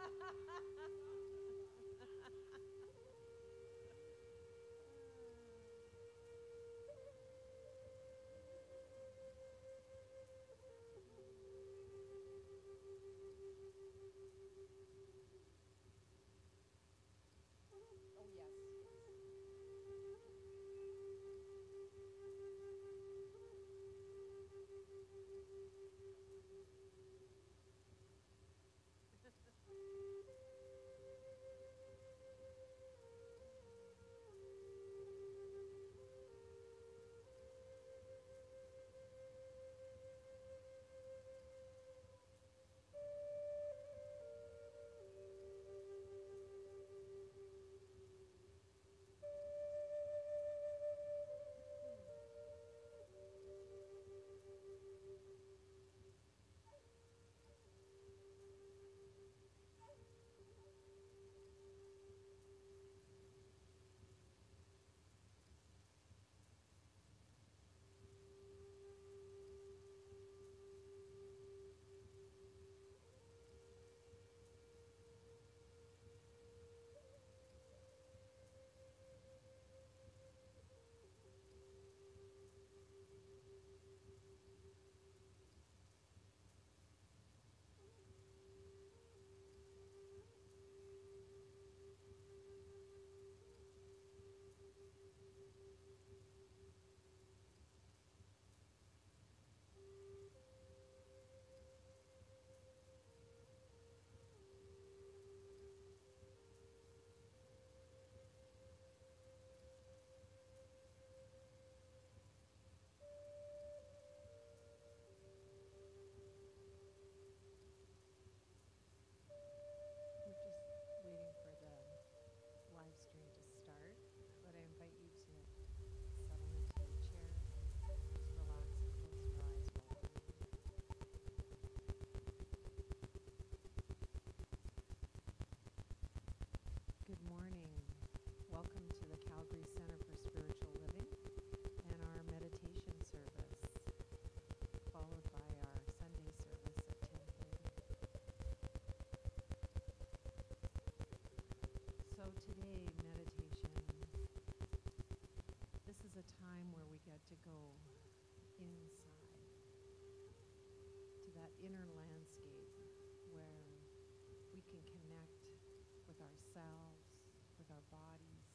Oh, yes. We're just waiting for the live stream to start, but I invite you to settle into your chair, just relax and close your eyes while Good morning. Welcome to the Calgary Center for Spiritual Living and our meditation service, followed by our Sunday service at 10:30. So today, meditation. This is a time where we get to go inside to that inner landscape where we can connect with ourselves, with our bodies,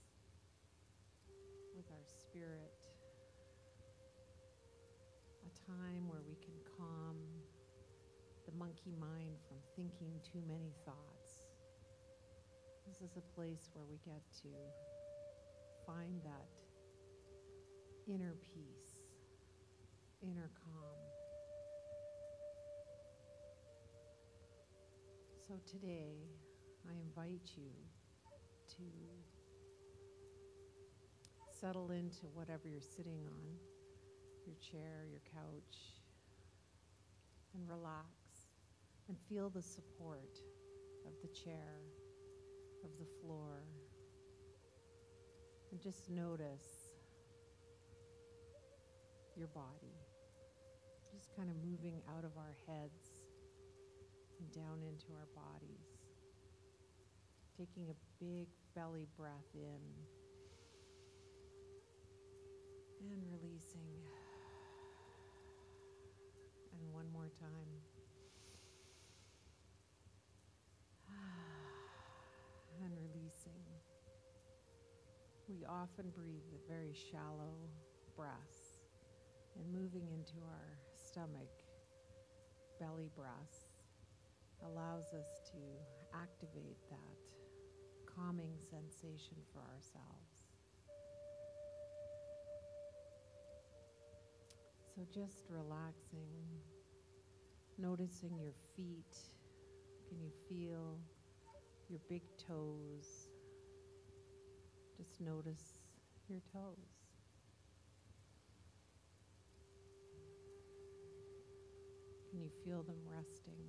with our spirit. A time where we can calm the monkey mind from thinking too many thoughts. This is a place where we get to find that inner peace, inner calm. So today, I invite you to settle into whatever you're sitting on, your chair, your couch, and relax and feel the support of the chair, of the floor, and just notice your body, just kind of moving out of our heads and down into our bodies. Taking a big belly breath in and releasing. And one more time. And releasing. We often breathe with very shallow breaths, and moving into our stomach, belly breaths, allows us to activate that calming sensation for ourselves. So just relaxing, noticing your feet. Can you feel your big toes? Just notice your toes. Can you feel them resting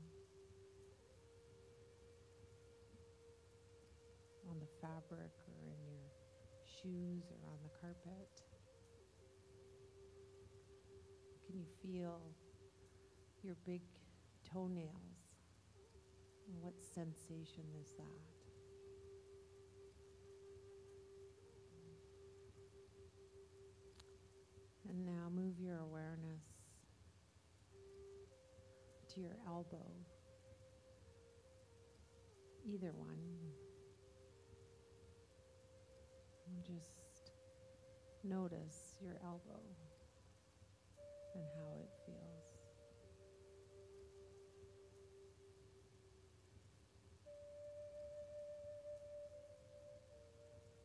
on the fabric or in your shoes or on the carpet? Can you feel your big toenails And what sensation is that? And now move your awareness to your elbow, either one. And just notice your elbow and how it feels.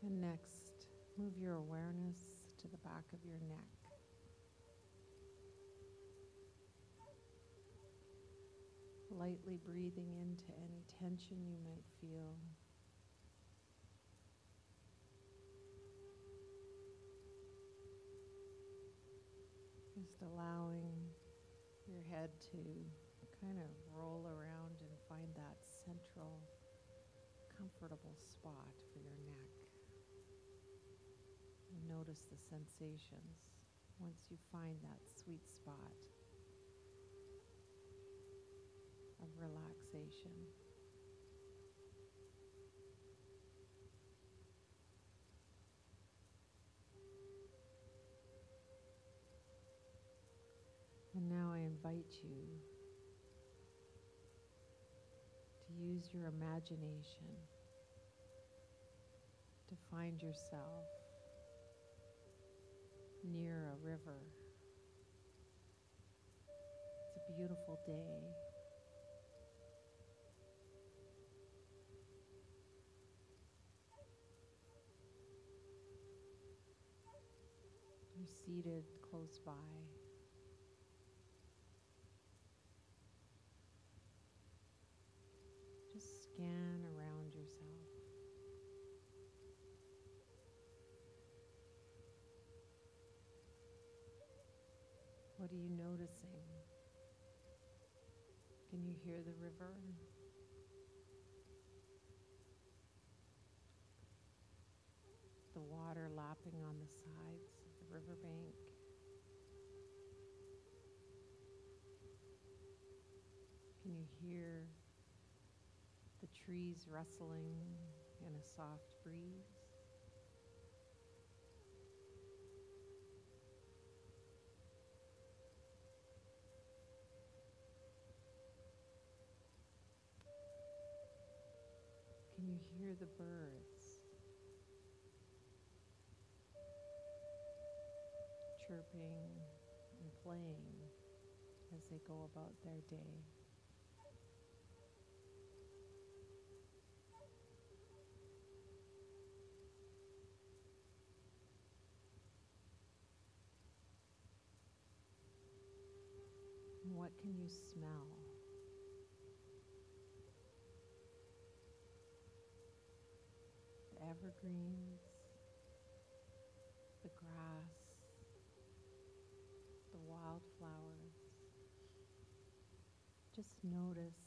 And next, move your awareness to the back of your neck. Lightly breathing into any tension you might feel. Just allowing your head to kind of roll around and find that central, comfortable spot for your neck. And notice the sensations once you find that sweet spot of relaxation. And now I invite you to use your imagination to find yourself near a river. It's a beautiful day. You're seated close by. Just scan around yourself. What are you noticing? Can you hear the river? The water lapping on the sides of the riverbank. Can you hear the trees rustling in a soft breeze? Can you hear the birds chirping and playing as they go about their day? And what can you smell? The evergreens, the grass, the wildflowers. Just notice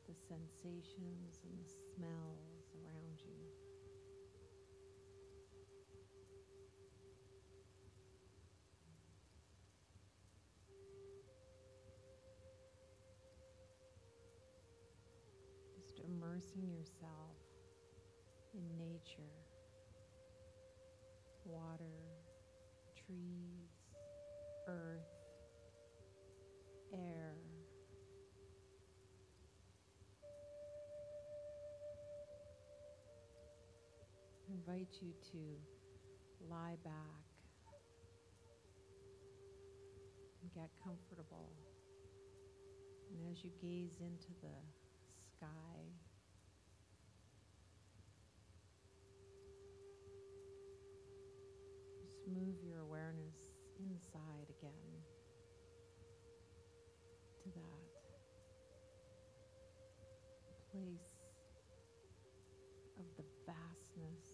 the sensations and the smells around you. Just immersing yourself in nature, water, trees, earth, air. I invite you to lie back and get comfortable. And as you gaze into the sky, just move your awareness inside again to that place of the vastness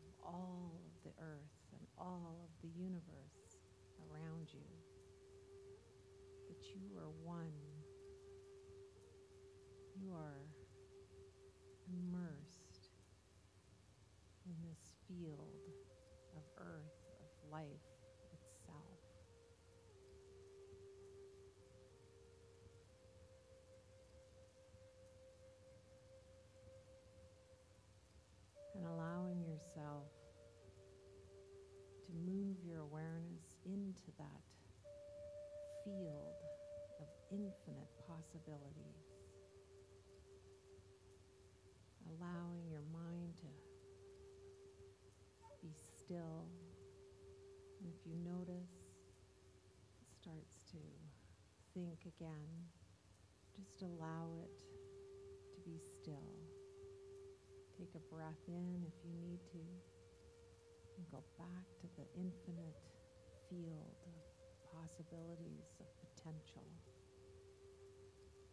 of all of the earth and all of the universe around you, that you are one. You are immersed in this field of earth, of life itself. possibilities. Allowing your mind to be still. And if you notice it starts to think again, just allow it to be still. Take a breath in if you need to, and go back to the infinite field of possibilities, of potential.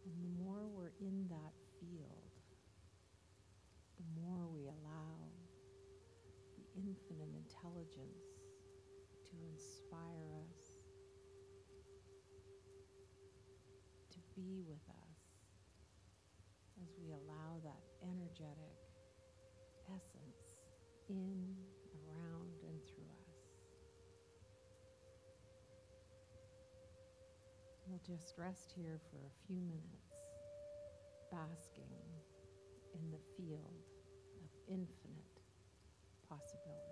And the more we're in that field, the more we allow the infinite intelligence to inspire us, to be with us, as we allow that energetic essence in, around, and through us. We'll just rest here for a few minutes, basking in the field of infinite possibilities.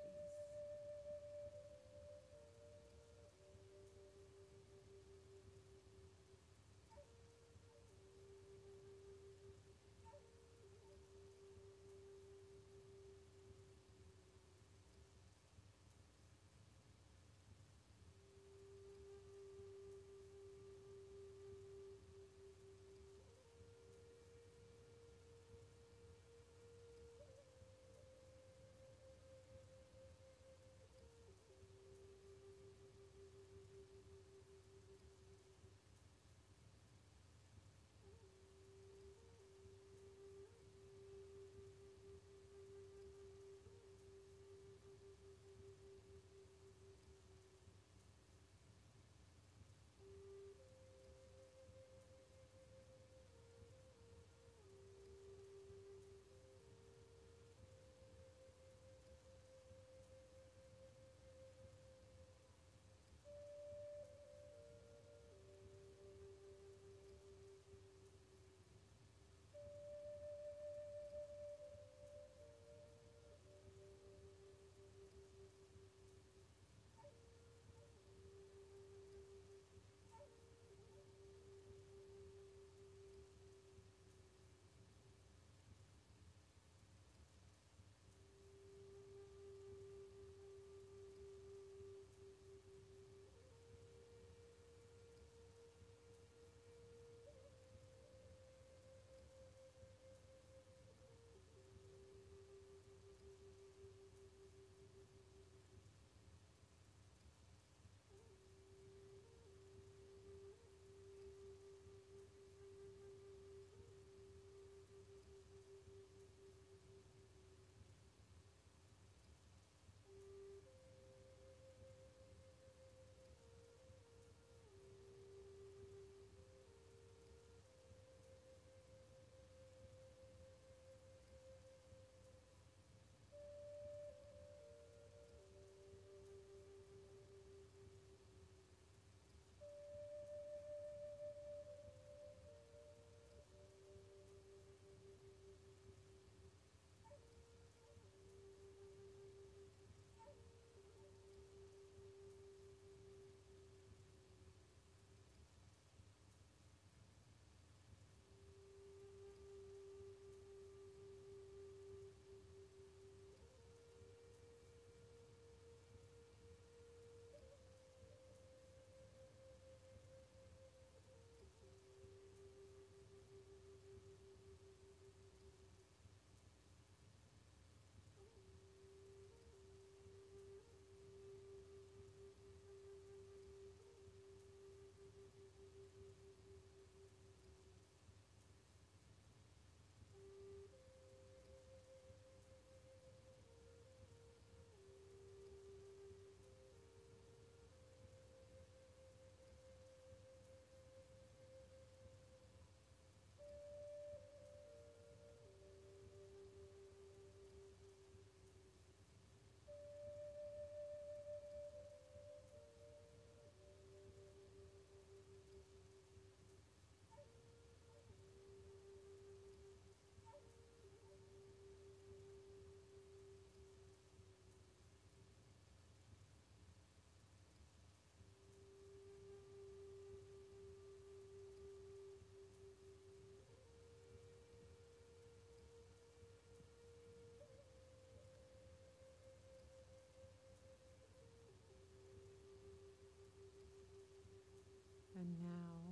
And now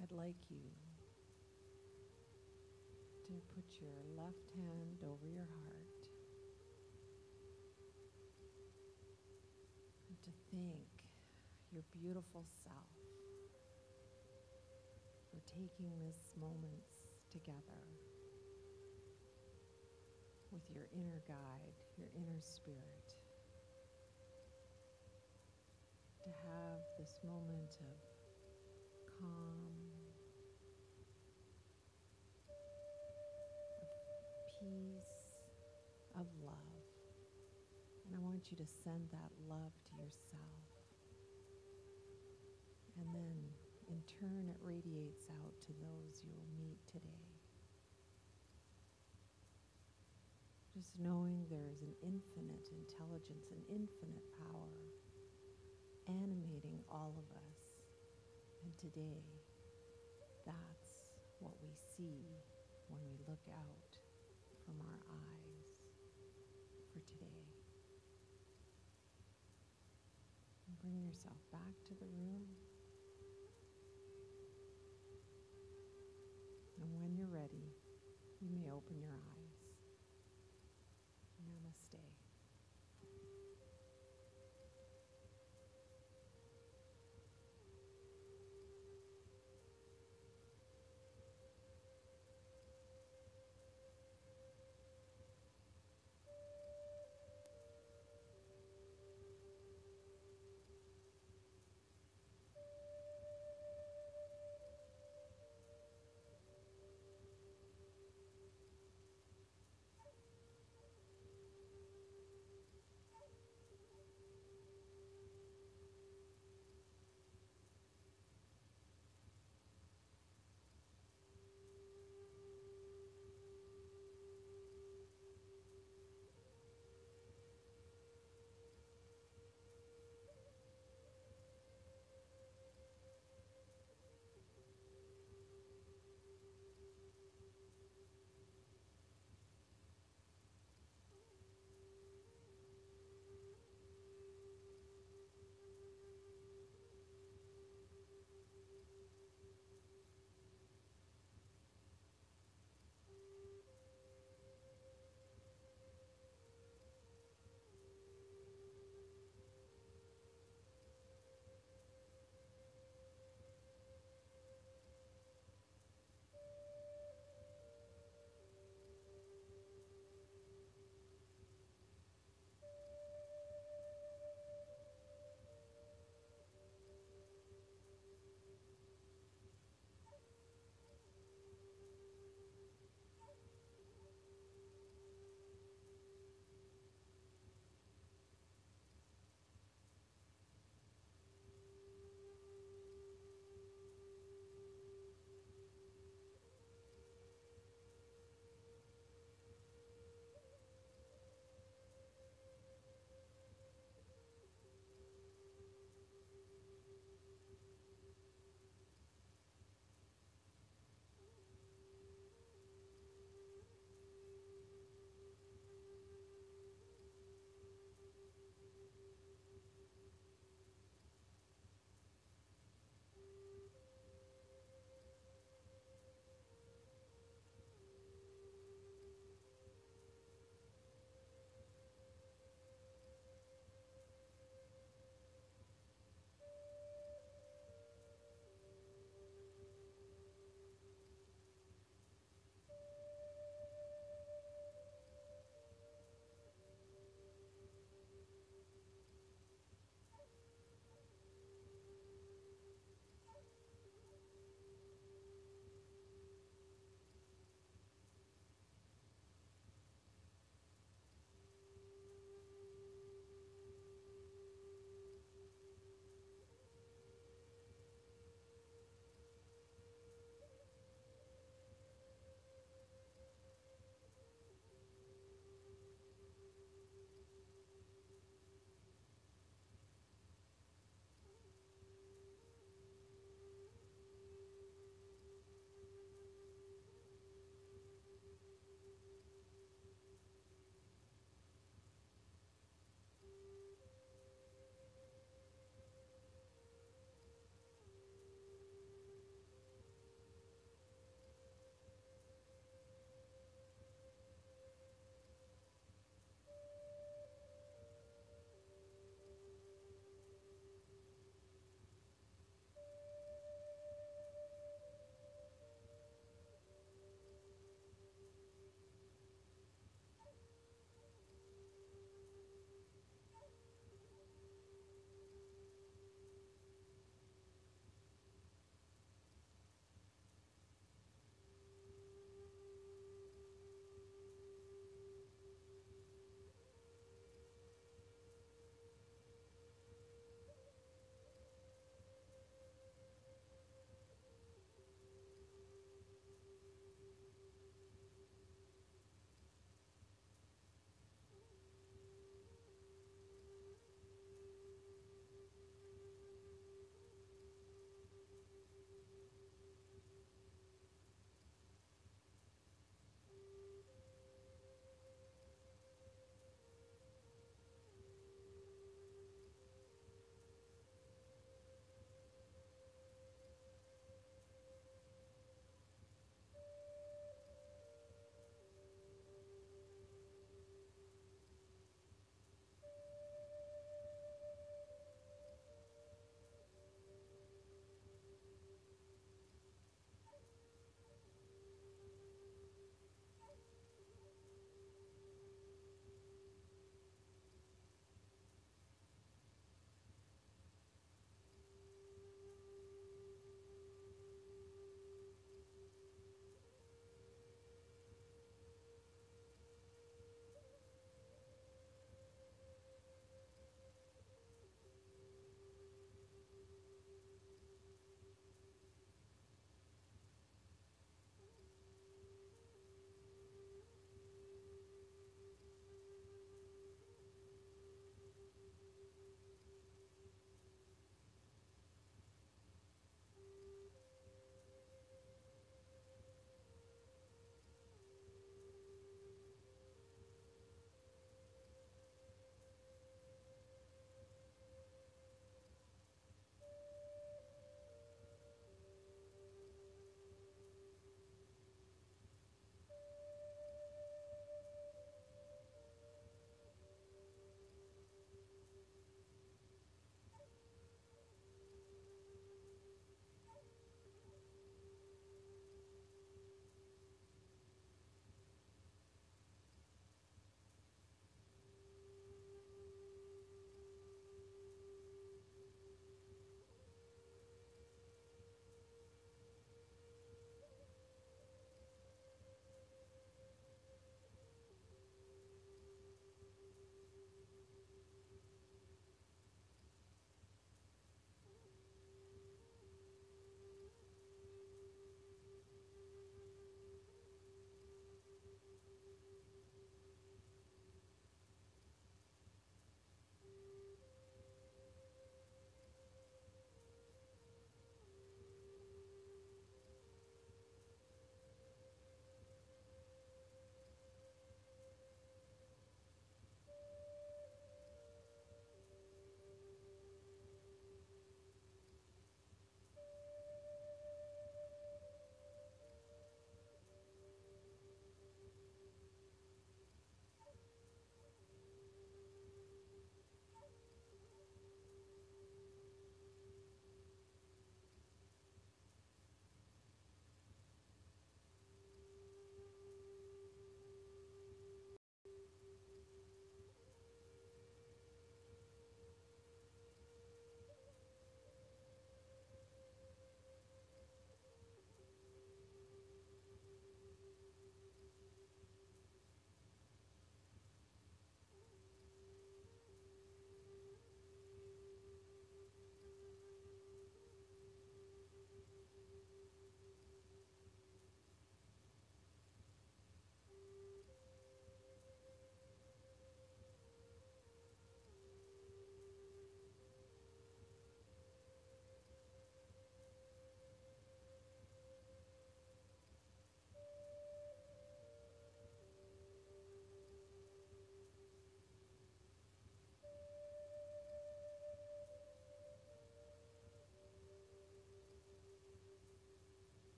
I'd like you to put your left hand over your heart and to thank your beautiful self for taking this moments together with your inner guide, your inner spirit, to have this moment of calm, of peace, of love. And I want you to send that love to yourself. And then in turn, it radiates out to those you will meet today. Just knowing there is an infinite intelligence, an infinite power animating all of us. And today, that's what we see when we look out from our eyes for today. And bring yourself back to the room. And when you're ready, you may open your eyes. Namaste.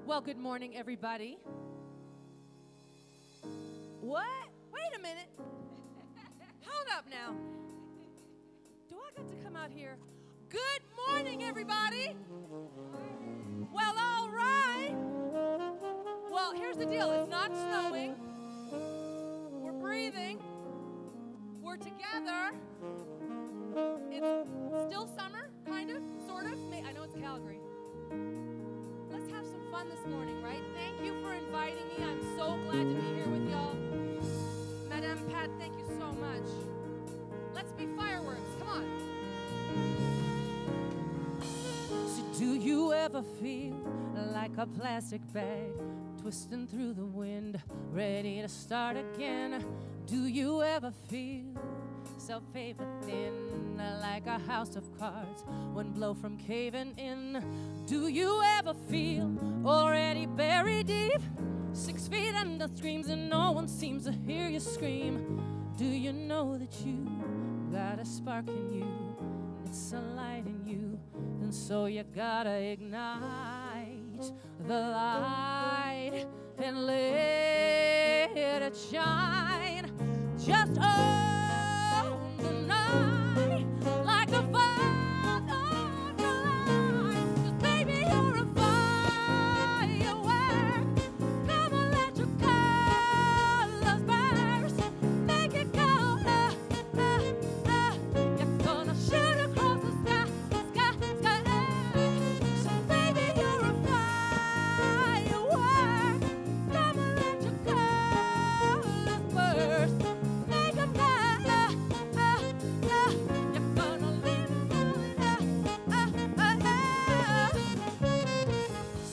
Well, good morning, everybody. What? Wait a minute. Hold up now. Do I got to come out here? Good morning, everybody. Well, all right. Well, here's the deal. It's not snowing. We're breathing. We're together. It's still summer, kind of, sort of. I know it's Calgary. Let's have some fun this morning, right? Thank you for inviting me. I'm so glad to be here with y'all. Madame Pat, thank you so much. Let's be fireworks. Come on. So do you ever feel like a plastic bag twisting through the wind, ready to start again? Do you ever feel self-paper thin, like a house of cards, one blow from caving in? Do you ever feel already buried deep, 6 feet under screams and no one seems to hear you scream? Do you know that you got a spark in you, and it's a light in you, and so you gotta ignite the light and let it shine. Just own the night like the 4th of July. 'Cause baby, you're a firework. Come on, let your colors burst. Make it go, You're gonna shoot across the sky. So baby, you're a firework. Come on, let your colors burst. Make them go, You're gonna leave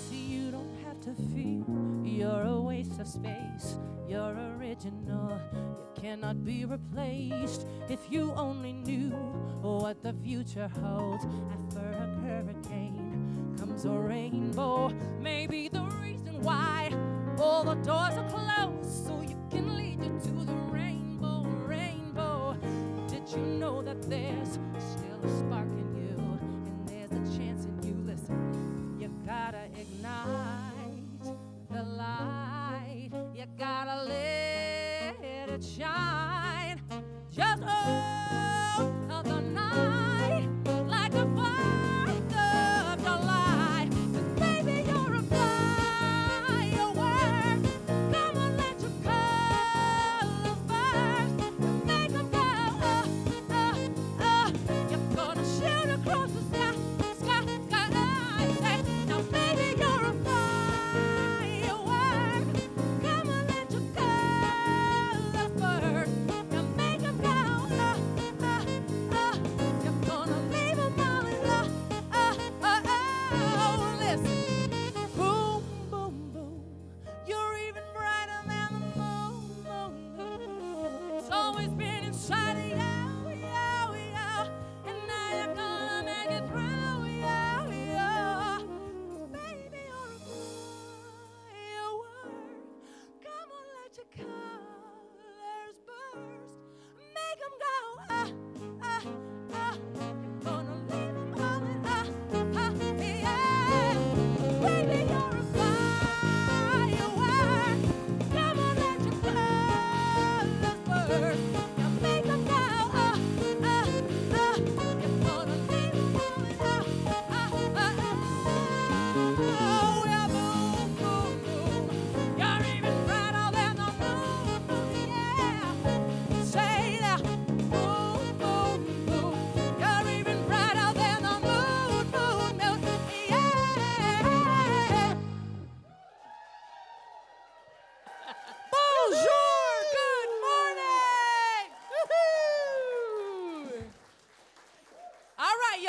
See, you don't have to feel you're a waste of space. You're original. You cannot be replaced. If you only knew what the future holds. After a hurricane comes a rainbow. Maybe the reason why all the doors are closed, so you can lead you to the rainbow, rainbow. Did you know that there's still a spark in you, and there's a chance in you? Listen, you gotta ignite the light. You gotta let it shine. Just hold the night like the 4th of July. 'Cause baby, you're a firework. Come on, let your colors burst. Make them go, You're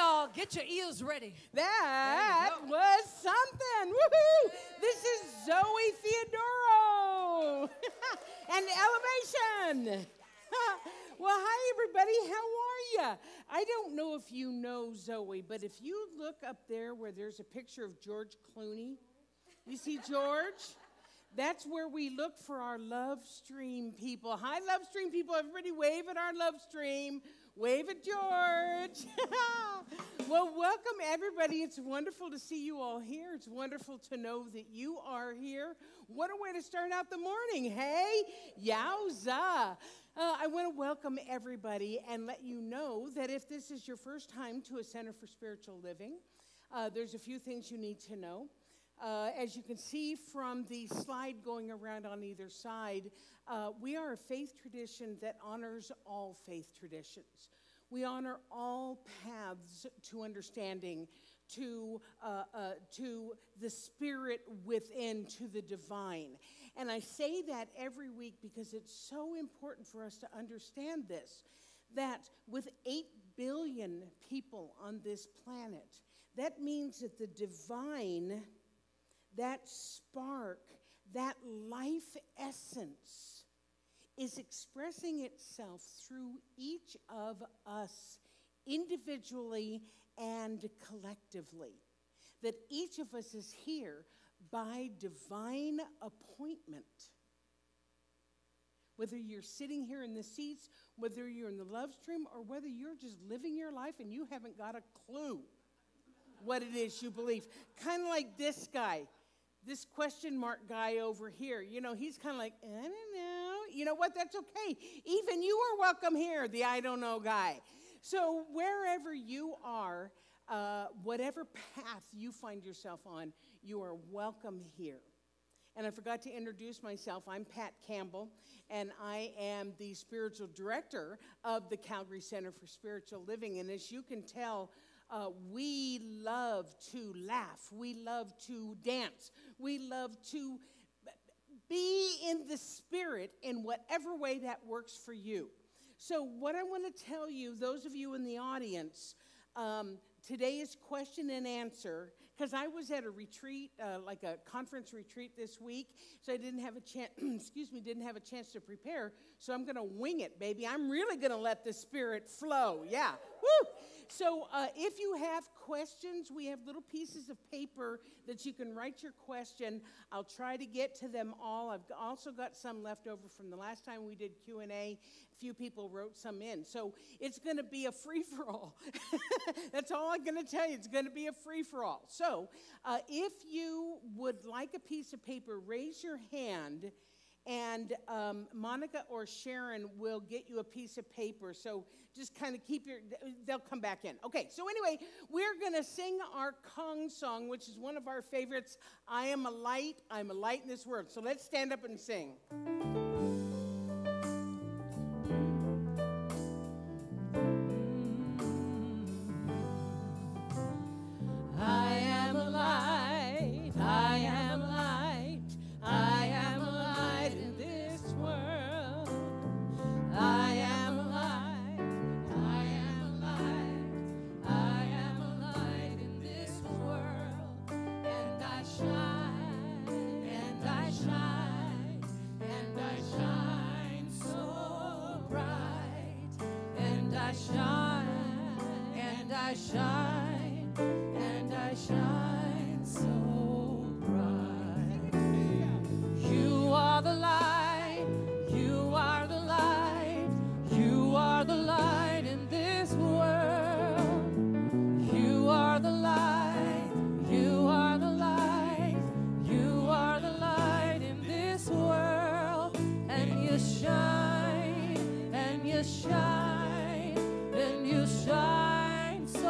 y'all. Get your ears ready. That was something. Woohoo! This is Zoe Theodoro and Elevation. Well, hi, everybody. How are you? I don't know if you know Zoe, but if you look up there where there's a picture of George Clooney, you see George? That's where we look for our love stream people. Hi, love stream people. Everybody wave at our love stream. Wave at George. Well, welcome, everybody. It's wonderful to see you all here. It's wonderful to know that you are here. What a way to start out the morning, hey? Yowza. I want to welcome everybody and let you know that if this is your first time to a Center for Spiritual Living, there's a few things you need to know. As you can see from the slide going around on either side, we are a faith tradition that honors all faith traditions. We honor all paths to understanding, to the spirit within, to the divine. And I say that every week because it's so important for us to understand this, that with 8 billion people on this planet, that means that the divine, that spark, that life essence is expressing itself through each of us individually and collectively. That each of us is here by divine appointment. Whether you're sitting here in the seats, whether you're in the love stream, or whether you're just living your life and you haven't got a clue what it is you believe. Kind of like this guy. This question mark guy over here, you know, he's kind of like, I don't know. You know what? That's okay. Even you are welcome here, the I don't know guy. So wherever you are, whatever path you find yourself on, you are welcome here. And I forgot to introduce myself. I'm Pat Campbell, and I am the spiritual director of the Calgary Center for Spiritual Living. And as you can tell, we love to laugh. We love to dance. We love to be in the spirit in whatever way that works for you. So what I want to tell you, those of you in the audience, today is question and answer, because I was at a retreat, like a conference retreat this week, so I didn't have a chance, didn't have a chance to prepare, so I'm going to wing it, baby. I'm really going to let the spirit flow, yeah. Woo! So if you have questions, we have little pieces of paper that you can write your question. I'll try to get to them all. I've also got some left over from the last time we did Q&A. A few people wrote some in. So it's going to be a free-for-all. That's all I'm going to tell you. It's going to be a free-for-all. So if you would like a piece of paper, raise your hand, and Monica or Sharon will get you a piece of paper. So just kind of they'll come back in. Okay, so anyway, we're going to sing our Kong song, which is one of our favorites, I am a light in this world. So let's stand up and sing. I am a light, I am a light, I am a light in this world. I am a light, I am a light, I am a light in this world. And I shine, and I shine, and I shine so bright. And I shine, and I shine, and I shine so bright. You are the light, you are the light, you are the light in this world. You are the light, you are the light, you are the light in this world. And you shine, and you shine, and you shine so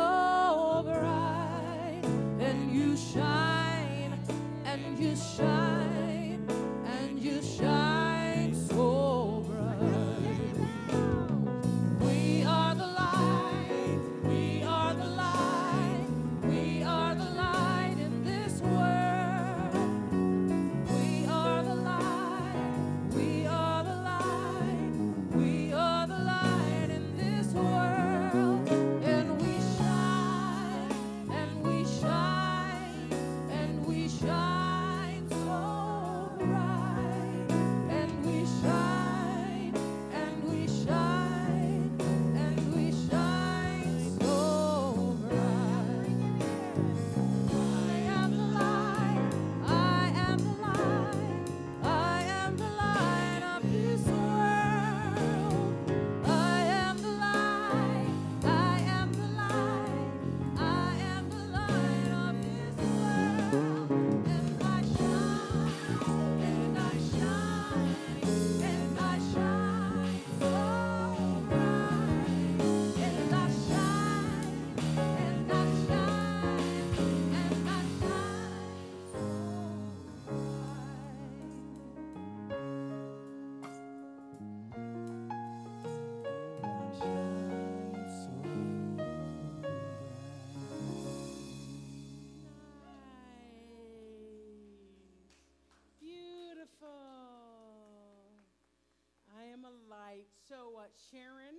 Sharon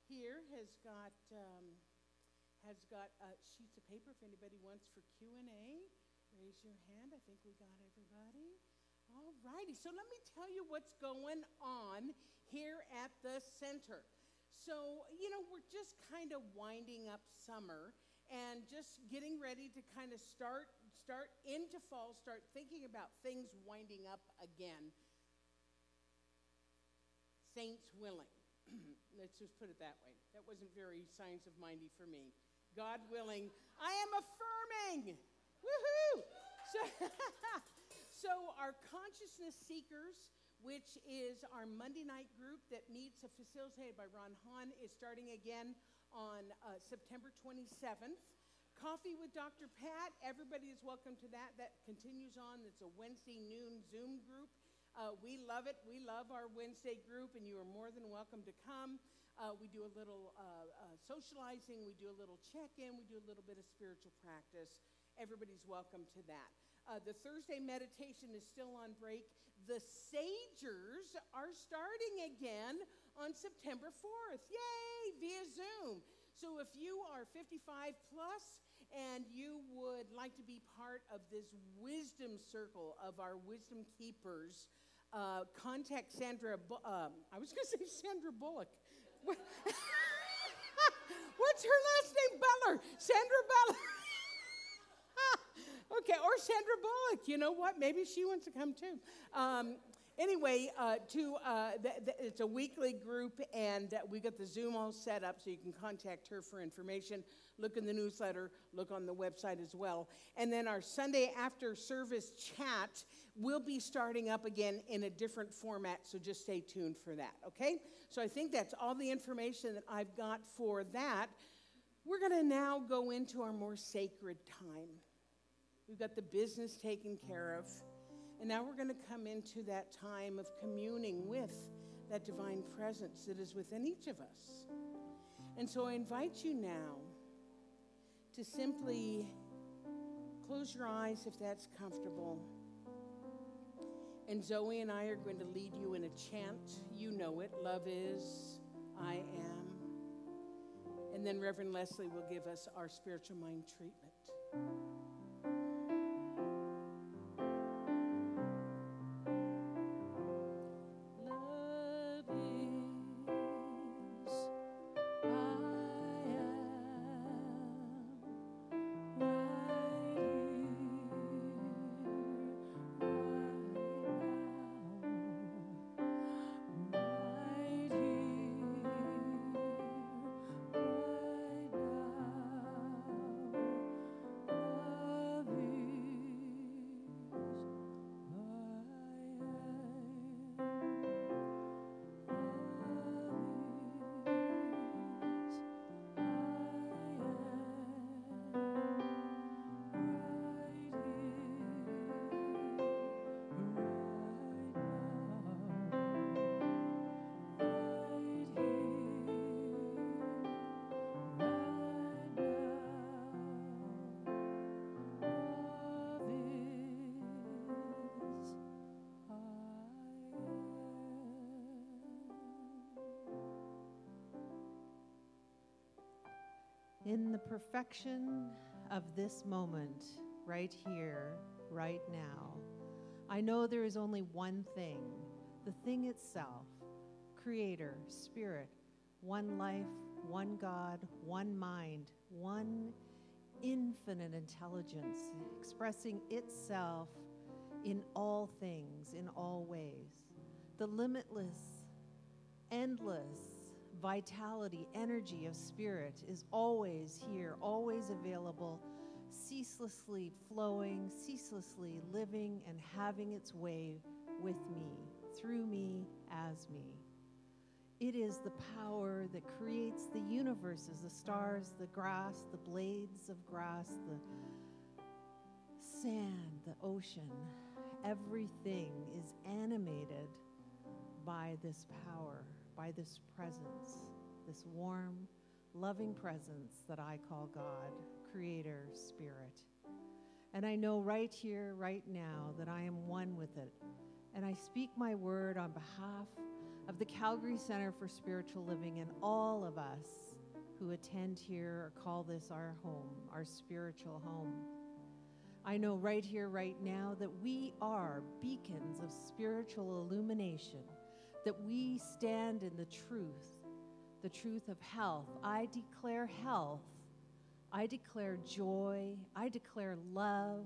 here has got sheets of paper if anybody wants for Q&A. Raise your hand. I think we got everybody. All righty. So let me tell you what's going on here at the center. So, we're just kind of winding up summer and just getting ready to kind of start into fall, start thinking about things winding up again. Saints willing. Let's just put it that way. That wasn't very science of mindy for me. God willing, I am affirming. Woohoo! So our Consciousness Seekers, which is our Monday night group that meets, facilitated by Ron Hahn, is starting again on September 27th. Coffee with Dr. Pat, everybody is welcome to that. That continues on. It's a Wednesday noon Zoom group. We love it. We love our Wednesday group, and you are more than welcome to come. We do a little socializing. We do a little check-in. We do a little bit of spiritual practice. Everybody's welcome to that. The Thursday meditation is still on break. The Sagers are starting again on September 4th. Yay, via Zoom. So if you are 55 plus and you would like to be part of this wisdom circle of our wisdom keepers, contact Sandra, I was going to say Sandra Bullock. What's her last name? Beller. Sandra Beller. Okay, or Sandra Bullock. You know what? Maybe she wants to come too. Anyway, it's a weekly group, and we got the Zoom all set up so you can contact her for information. Look in the newsletter, look on the website as well. And then our Sunday after service chat will be starting up again in a different format, so just stay tuned for that, okay? So I think that's all the information that I've got for that. We're going to now go into our more sacred time. We've got the business taken care of. And now we're going to come into that time of communing with that divine presence that is within each of us. And so I invite you now to simply close your eyes if that's comfortable. And Zoe and I are going to lead you in a chant. You know it. Love is, I am. And then Reverend Leslie will give us our spiritual mind treatment. In the perfection of this moment, right here, right now, I know there is only one thing, the thing itself, Creator, Spirit, one life, one God, one mind, one infinite intelligence, expressing itself in all things, in all ways. The limitless, endless vitality, energy of Spirit is always here, always available, ceaselessly flowing, ceaselessly living and having its way with me, through me, as me. It is the power that creates the universes, the stars, the grass, the blades of grass, the sand, the ocean. Everything is animated by this power, by this presence, this warm, loving presence that I call God, Creator, Spirit. And I know right here, right now, that I am one with it. And I speak my word on behalf of the Calgary Center for Spiritual Living, and all of us who attend here or call this our home, our spiritual home. I know right here, right now, that we are beacons of spiritual illumination, that we stand in the truth of health. I declare health. I declare joy. I declare love.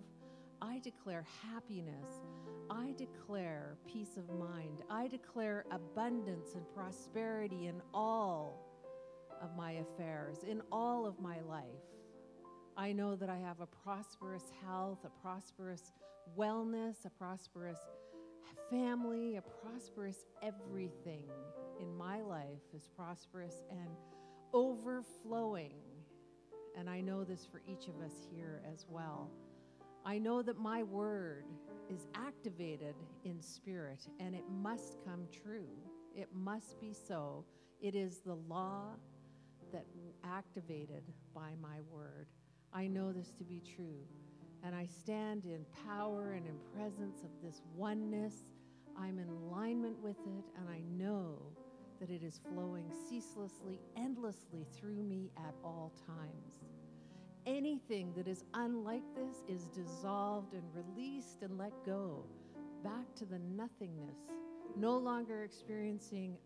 I declare happiness. I declare peace of mind. I declare abundance and prosperity in all of my affairs, in all of my life. I know that I have a prosperous health, a prosperous wellness, a prosperous family, a prosperous everything in my life is prosperous and overflowing. And I know this for each of us here as well. I know that my word is activated in spirit, and it must come true. It must be so. It is the law that activated by my word. I know this to be true, and I stand in power and in presence of this oneness. I'm in alignment with it, and I know that it is flowing ceaselessly, endlessly through me at all times. Anything that is unlike this is dissolved and released and let go back to the nothingness, no longer experiencing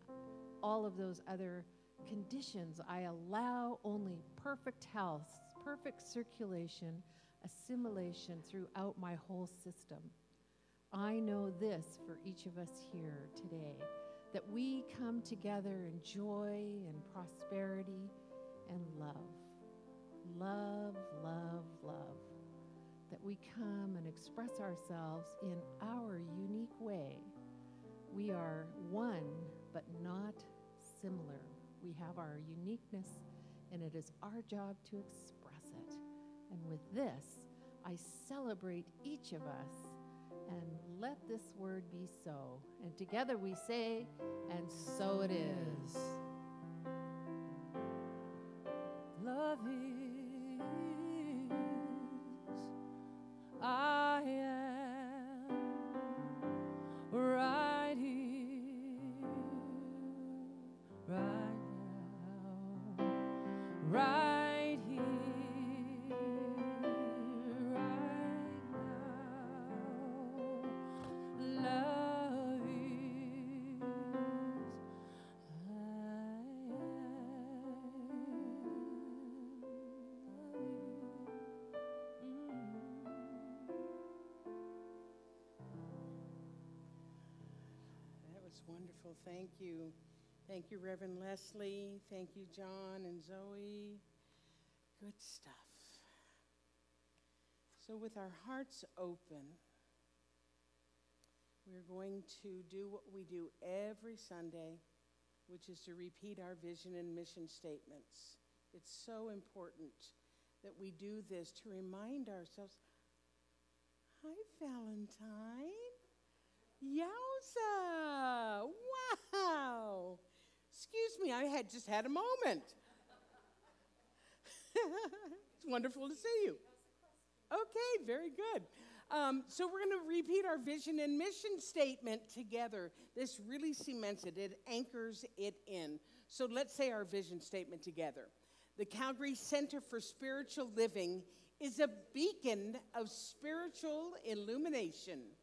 all of those other conditions. I allow only perfect health, perfect circulation, assimilation throughout my whole system. I know this for each of us here today, that we come together in joy and prosperity and love. Love, love, love. That we come and express ourselves in our unique way. We are one, but not similar. We have our uniqueness, and it is our job to express it. And with this, I celebrate each of us, and let this word be so. And together we say, and so it is. Love is, I am right here, right now, right here, right now. Love is, That was wonderful. Thank you. Thank you, Reverend Leslie. Thank you, John and Zoe. Good stuff. So with our hearts open, we're going to do what we do every Sunday, which is to repeat our vision and mission statements. It's so important that we do this to remind ourselves, hi, Valentine. Yowza! Wow! Excuse me, I had just had a moment. It's wonderful to see you. Okay, very good. So we're going to repeat our vision and mission statement together. This really cements it. It anchors it in. So let's say our vision statement together. The Calgary Center for Spiritual Living is a beacon of spiritual illumination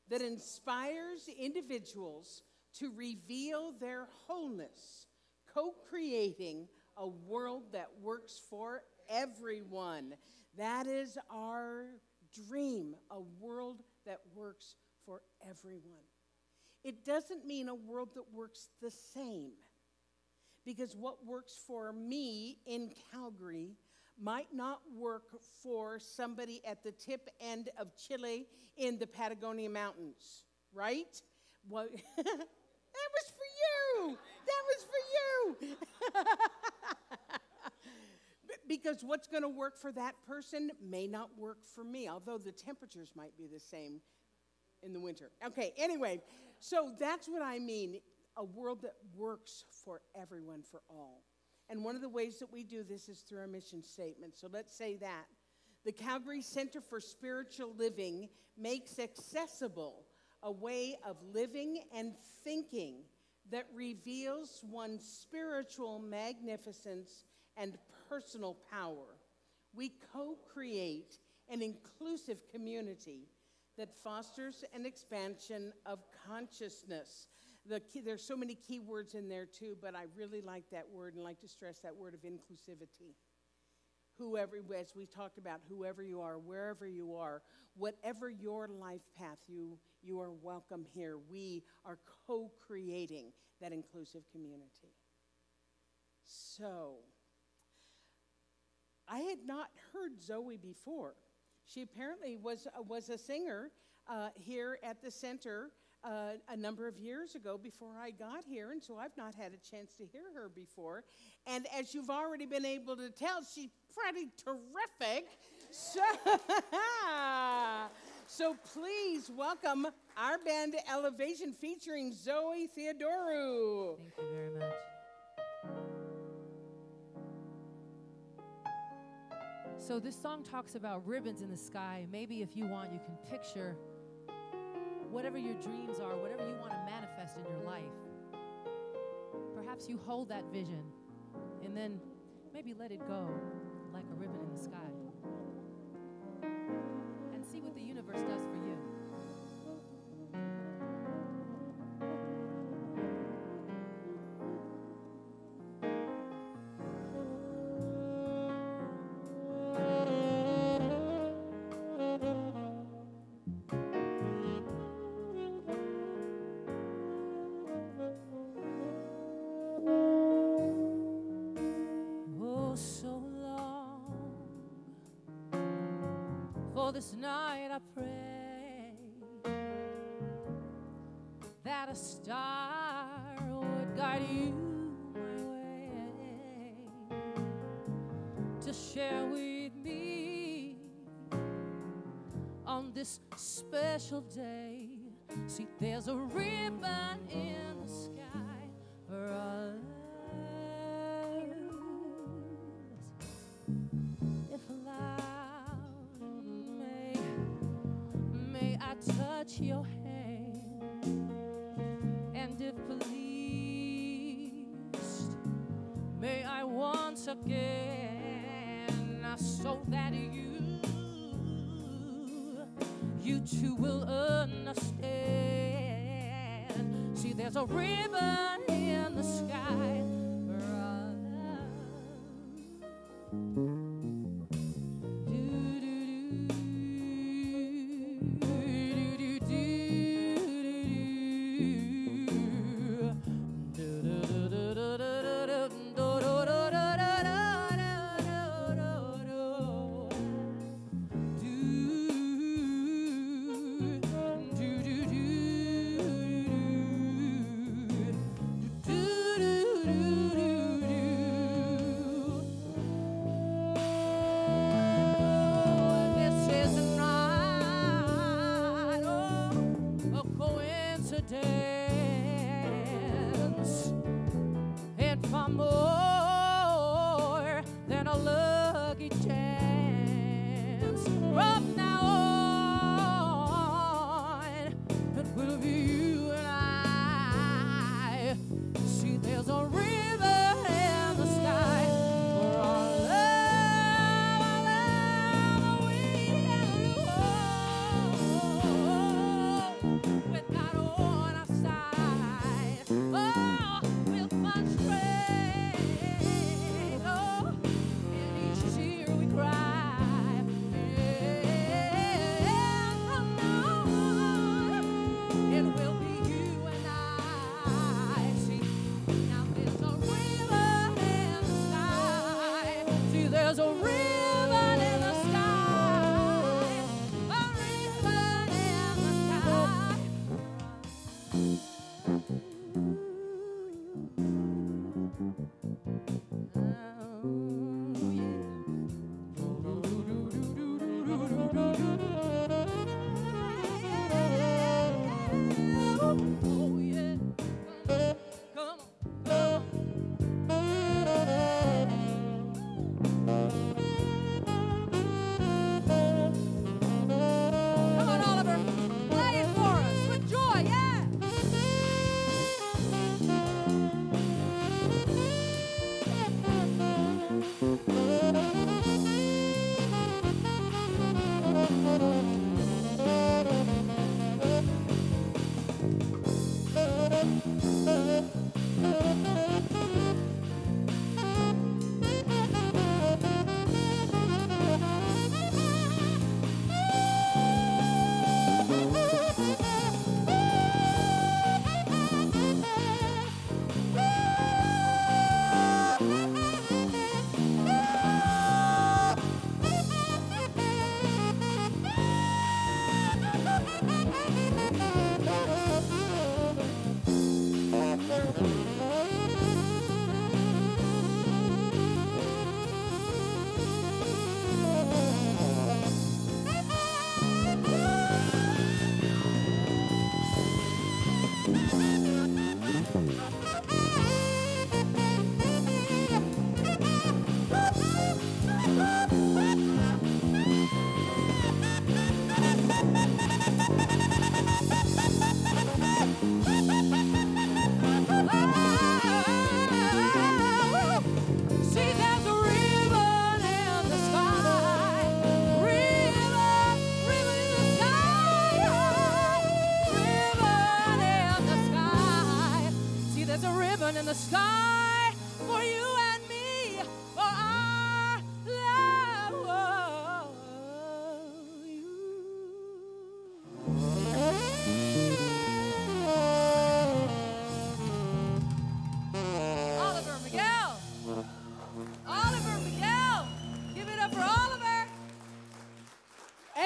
that inspires individuals to reveal their wholeness, co-creating a world that works for everyone. That is our dream, a world that works for everyone. It doesn't mean a world that works the same, because what works for me in Calgary might not work for somebody at the tip end of Chile in the Patagonia Mountains, right? Well, that was for you. That was for you. Because what's going to work for that person may not work for me, although the temperatures might be the same in the winter. Okay, anyway, so that's what I mean, a world that works for everyone, for all. And one of the ways that we do this is through our mission statement. So let's say that. The Calgary Center for Spiritual Living makes accessible a way of living and thinking that reveals one's spiritual magnificence and personal power. We co-create an inclusive community that fosters an expansion of consciousness. There's so many key words in there too, but I really like that word and like to stress that word of inclusivity. Whoever, as we talked about, whoever you are, wherever you are, whatever your life path, you are welcome here. We are co-creating that inclusive community. So, I had not heard Zoe before. She apparently was a singer here at the center a number of years ago before I got here, and so I've not had a chance to hear her before. And as you've already been able to tell, she's pretty terrific. So please welcome our band Elevation featuring Zoe Theodorou. Thank you very much. So this song talks about ribbons in the sky. Maybe if you want, you can picture whatever your dreams are, whatever you want to manifest in your life. Perhaps you hold that vision and then maybe let it go like a ribbon in the sky. And see what the universe does for you. This night I pray that a star would guide you my way to share with me on this special day. See, there's a ribbon in the sky for our lives. If alive, I touch your hand, and if pleased, may I once again, so that you too will understand. See, there's a ribbon in the sky for our love.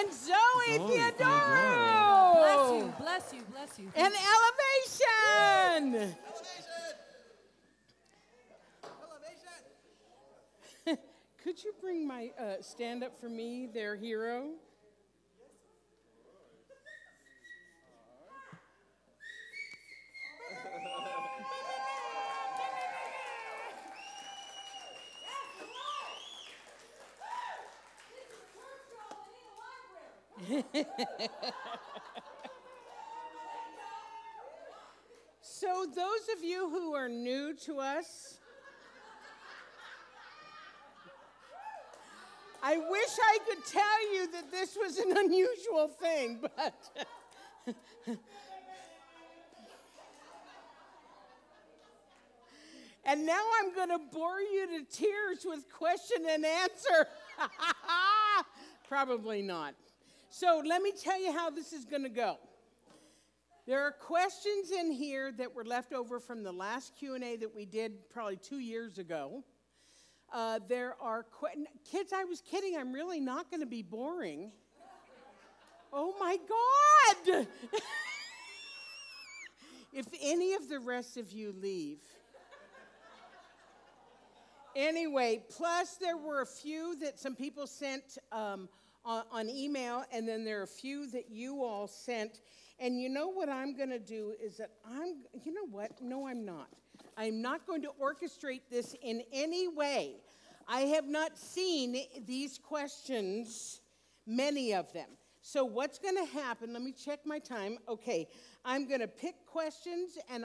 And Zoe Theodoro. Bless you, bless you, bless you. And Elevation. Could you bring my stand up for me, their hero? So those of you who are new to us, I wish I could tell you that this was an unusual thing, but and now I'm going to bore you to tears with question and answer. Probably not. So let me tell you how this is going to go. There are questions in here that were left over from the last Q&A that we did probably 2 years ago. There are kids, I was kidding. I'm really not going to be boring. Oh, my God. If any of the rest of you leave. Anyway, plus there were a few that some people sent on email, and then there are a few that you all sent. And you know what I'm going to do is that you know what? No, I'm not. I'm not going to orchestrate this in any way. I have not seen these questions, many of them. So what's going to happen, let me check my time. Okay, I'm going to pick questions, and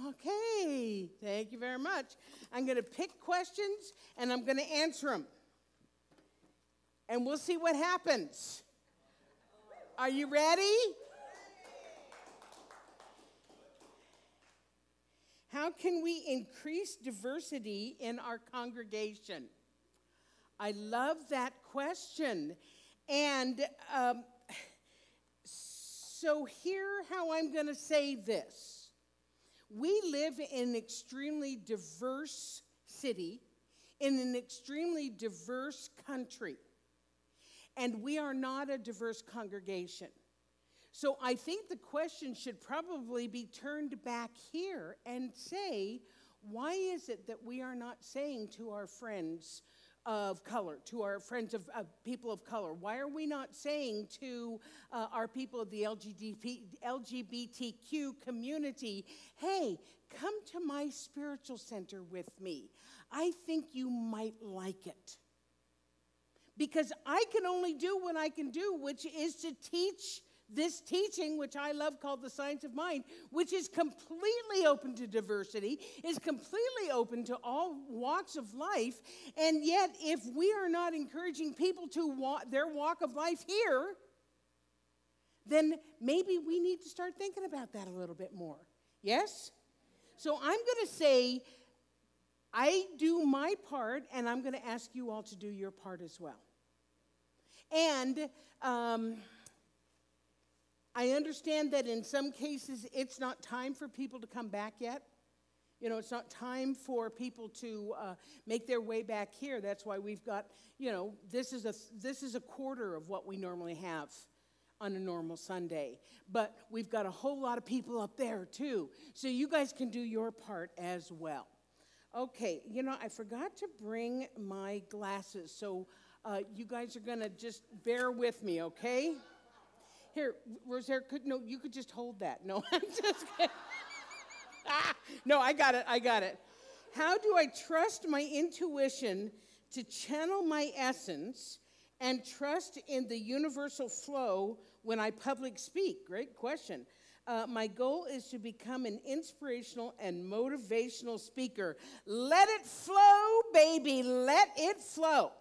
okay, thank you very much. I'm going to pick questions, and I'm going to answer them. And we'll see what happens. Are you ready? How can we increase diversity in our congregation? I love that question. And so here how I'm going to say this. We live in an extremely diverse city, in an extremely diverse country. And we are not a diverse congregation. So I think the question should probably be turned back here and say, why is it that we are not saying to our friends of color, to our friends of people of color, why are we not saying to our people of the LGBTQ community, hey, come to my spiritual center with me. I think you might like it. Because I can only do what I can do, which is to teach this teaching, which I love, called the Science of Mind, which is completely open to diversity, is completely open to all walks of life, and yet if we are not encouraging people to walk their walk of life here, then maybe we need to start thinking about that a little bit more. Yes? So I'm going to say, I do my part, and I'm going to ask you all to do your part as well. And I understand that in some cases it's not time for people to come back yet. You know, it's not time for people to make their way back here. That's why we've got, you know, this is a quarter of what we normally have on a normal Sunday. But we've got a whole lot of people up there too. So you guys can do your part as well. Okay, you know, I forgot to bring my glasses, so you guys are going to just bear with me, okay? Here, Rosaire, you could just hold that. No, I'm just kidding. No, I got it. How do I trust my intuition to channel my essence and trust in the universal flow when I public speak? Great question. My goal is to become an inspirational and motivational speaker. Let it flow, baby. Let it flow.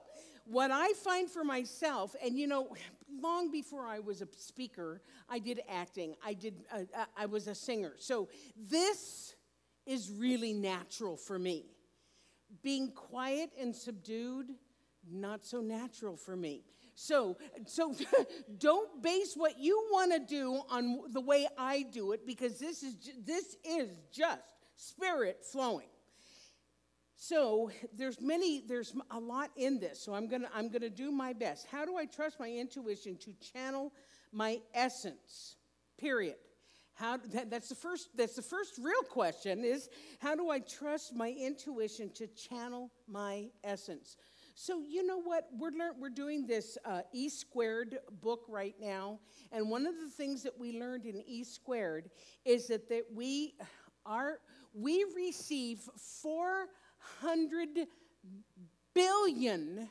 What I find for myself, and you know, long before I was a speaker, I did acting. I was a singer. So this is really natural for me. Being quiet and subdued, not so natural for me. So don't base what you want to do on the way I do it, because this is just spirit flowing. So there's a lot in this. So I'm gonna do my best. How do I trust my intuition to channel my essence? Period. That's the first real question is, how do I trust my intuition to channel my essence? So you know what, we're doing this E Squared book right now, and one of the things that we learned in E Squared is that we receive 400 billion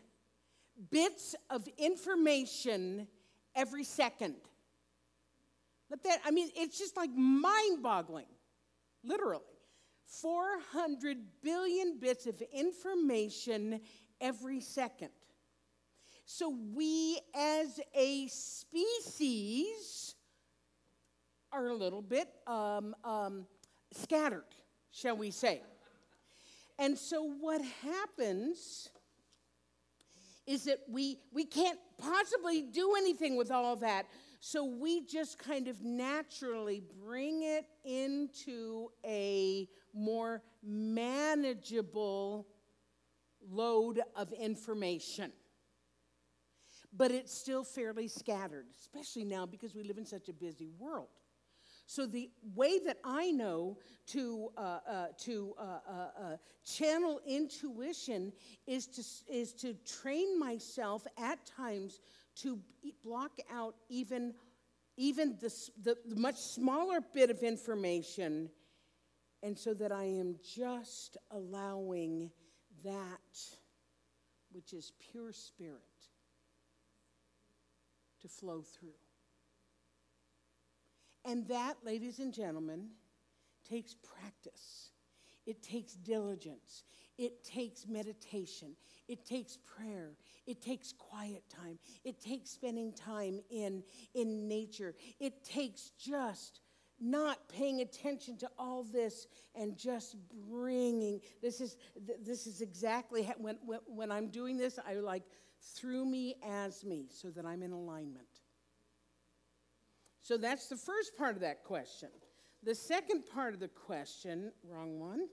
bits of information every second. It's just like mind-boggling, literally. 400 billion bits of information every second. So we as a species are a little bit scattered, shall we say. And so what happens is that we can't possibly do anything with all of that. So we just kind of naturally bring it into a more manageable load of information. But it's still fairly scattered, especially now because we live in such a busy world. So the way that I know to channel intuition is to train myself at times to block out even the much smaller bit of information, and so that I am just allowing that which is pure spirit to flow through. And that, ladies and gentlemen, takes practice. It takes diligence. It takes meditation. It takes prayer. It takes quiet time. It takes spending time in nature. It takes just not paying attention to all this and just bringing. This is exactly when I'm doing this, I like through me as me, so that I'm in alignment. So that's the first part of that question. The second part of the question, wrong one.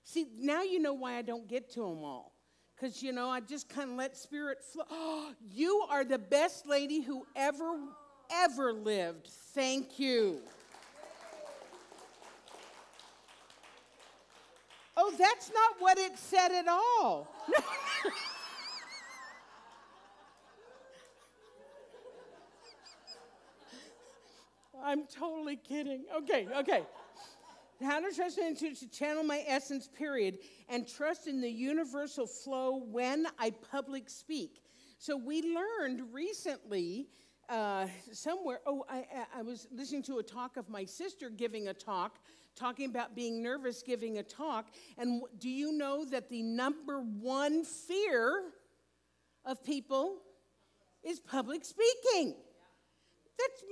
See, now you know why I don't get to them all. Because, I just kind of let spirit flow. Oh, you are the best lady who ever lived. Thank you. Oh, that's not what it said at all. I'm totally kidding. Okay. How to trust my intuition to channel my essence, period, and trust in the universal flow when I public speak. So we learned recently somewhere, I was listening to a talk of my sister giving a talk, talking about being nervous giving a talk, and do you know that the number one fear of people is public speaking? That's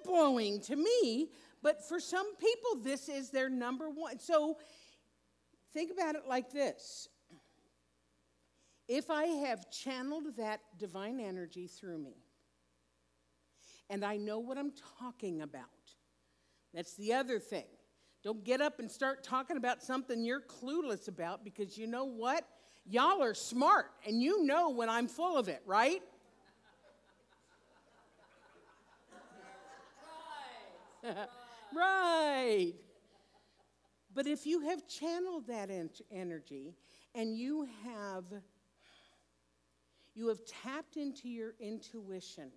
mind-blowing to me, but for some people, this is their number one. So think about it like this. If I have channeled that divine energy through me, and I know what I'm talking about, that's the other thing. Don't get up and start talking about something you're clueless about, because you know what? Y'all are smart, and you know when I'm full of it, right? Right. But if you have channeled that energy and you have tapped into your intuition,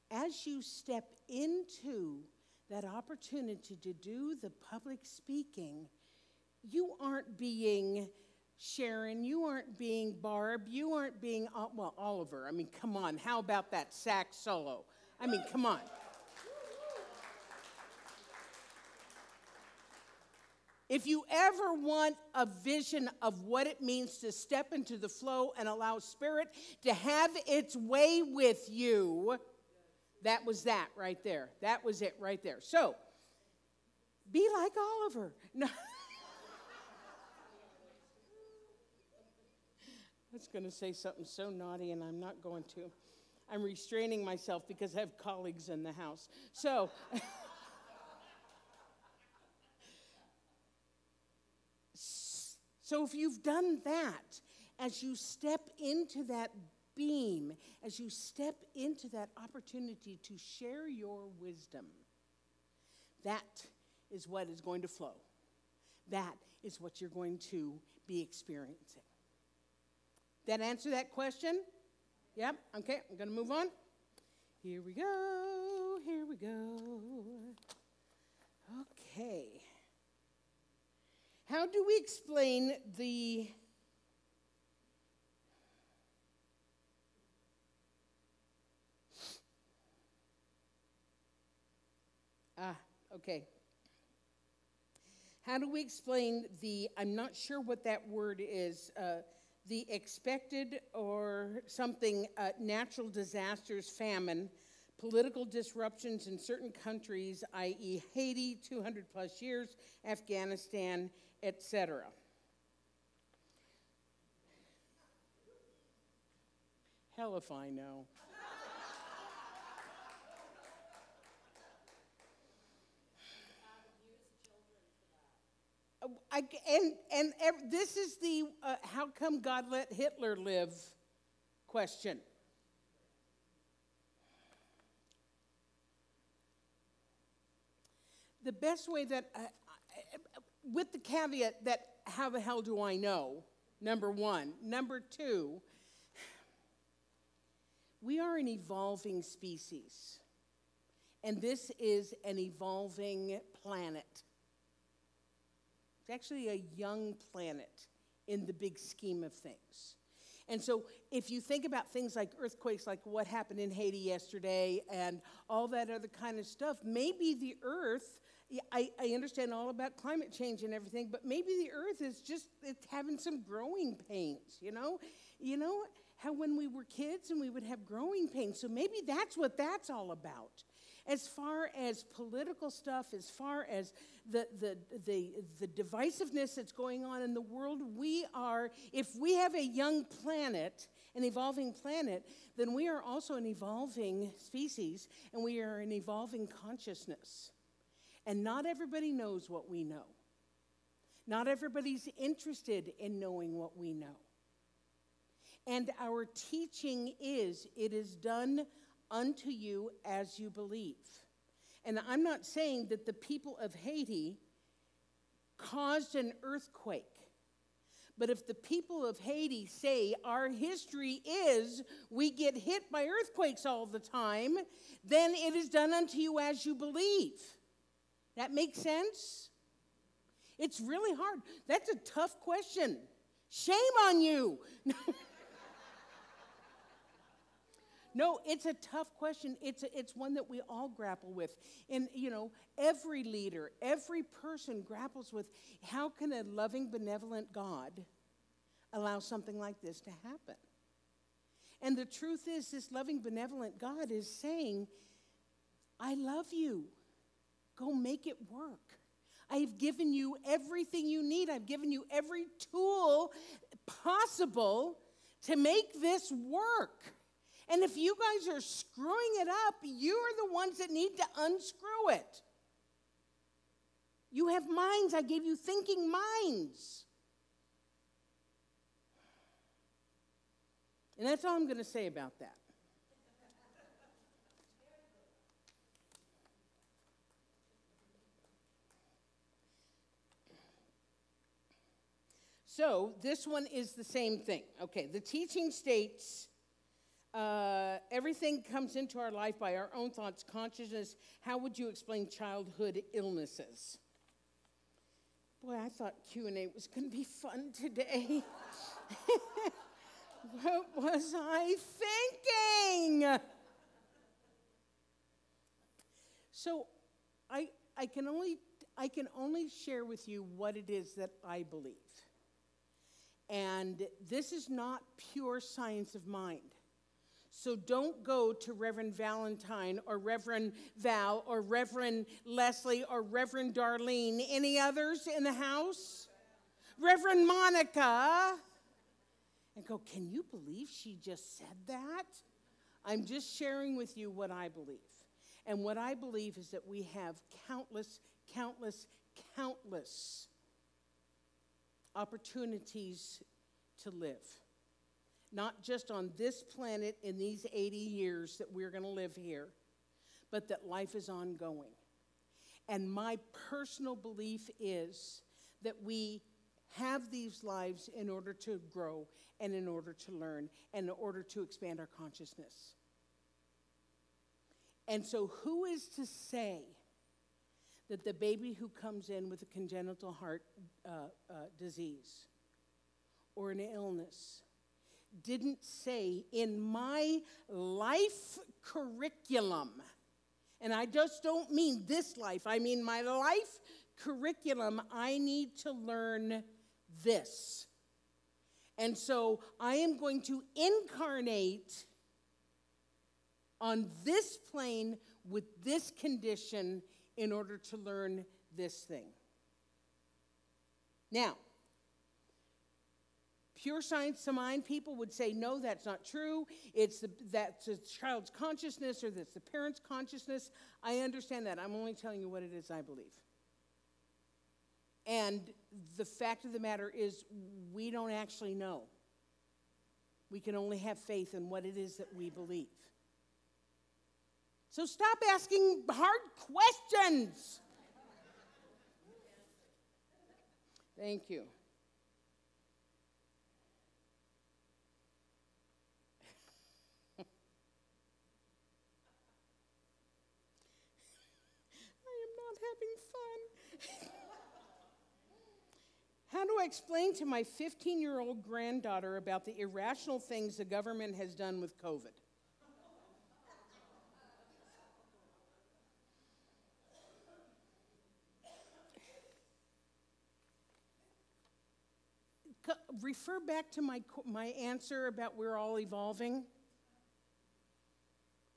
as you step into that opportunity to do the public speaking, you aren't being Sharon, you aren't being Barb, you aren't being, Oliver. I mean, come on. How about that sax solo? I mean, come on. If you ever want a vision of what it means to step into the flow and allow spirit to have its way with you, that was that right there. That was it right there. So, be like Oliver. No. I was going to say something so naughty, and I'm not going to. I'm restraining myself because I have colleagues in the house. So... So if you've done that, as you step into that beam, as you step into that opportunity to share your wisdom, that is what is going to flow. That is what you're going to be experiencing. That answer that question? Yep, okay, I'm going to move on. Here we go, here we go. Okay. How do we explain the okay. How do we explain the, I'm not sure what that word is, the expected or something, natural disasters, famine, political disruptions in certain countries, i.e. Haiti, 200 plus years, Afghanistan, etc. Hell if I know. This is the how come God let Hitler live question. The best way that, with the caveat that how the hell do I know, number one. Number two, we are an evolving species. And this is an evolving planet. It's actually a young planet in the big scheme of things. And so if you think about things like earthquakes, like what happened in Haiti yesterday and all that other kind of stuff, maybe the earth, I understand all about climate change and everything, but maybe the earth is just, it's having some growing pains, you know? You know how when we were kids and we would have growing pains, so maybe that's what that's all about. As far as political stuff, as far as the divisiveness that's going on in the world, we are, if we have a young planet, an evolving planet, then we are also an evolving species, and we are an evolving consciousness. And not everybody knows what we know. Not everybody's interested in knowing what we know. And our teaching is, it is done unto you as you believe. And I'm not saying that the people of Haiti caused an earthquake. But if the people of Haiti say our history is we get hit by earthquakes all the time, then it is done unto you as you believe. That makes sense? It's really hard. That's a tough question. Shame on you. No, it's a tough question. It's one that we all grapple with. And, you know, every leader, every person grapples with how can a loving, benevolent God allow something like this to happen? And the truth is, this loving, benevolent God is saying, I love you. Go make it work. I've given you everything you need. I've given you every tool possible to make this work. And if you guys are screwing it up, you are the ones that need to unscrew it. You have minds. I gave you thinking minds. And that's all I'm going to say about that. So this one is the same thing. Okay, the teaching states everything comes into our life by our own thoughts, consciousness. How would you explain childhood illnesses? Boy, I thought Q&A was going to be fun today. What was I thinking? So I can only share with you what it is that I believe. And this is not pure science of mind. So don't go to Reverend Valentine or Reverend Val or Reverend Leslie or Reverend Darlene. Any others in the house? Reverend Monica. And go, can you believe she just said that? I'm just sharing with you what I believe. And what I believe is that we have countless opportunities to live. Not just on this planet in these 80 years that we're going to live here, but that life is ongoing. And my personal belief is that we have these lives in order to grow and in order to learn and in order to expand our consciousness. And so who is to say that the baby who comes in with a congenital heart disease or an illness didn't say, in my life curriculum, and I just don't mean this life, I mean my life curriculum, I need to learn this. And so I am going to incarnate on this plane with this condition in order to learn this thing. Now, pure science of mind people would say, no, that's not true. That's the child's consciousness or that's the parent's consciousness. I understand that. I'm only telling you what it is I believe. And the fact of the matter is, we don't actually know. We can only have faith in what it is that we believe. So stop asking hard questions. Thank you. Having fun. How do I explain to my 15-year-old granddaughter about the irrational things the government has done with COVID? Refer back to my answer about we're all evolving.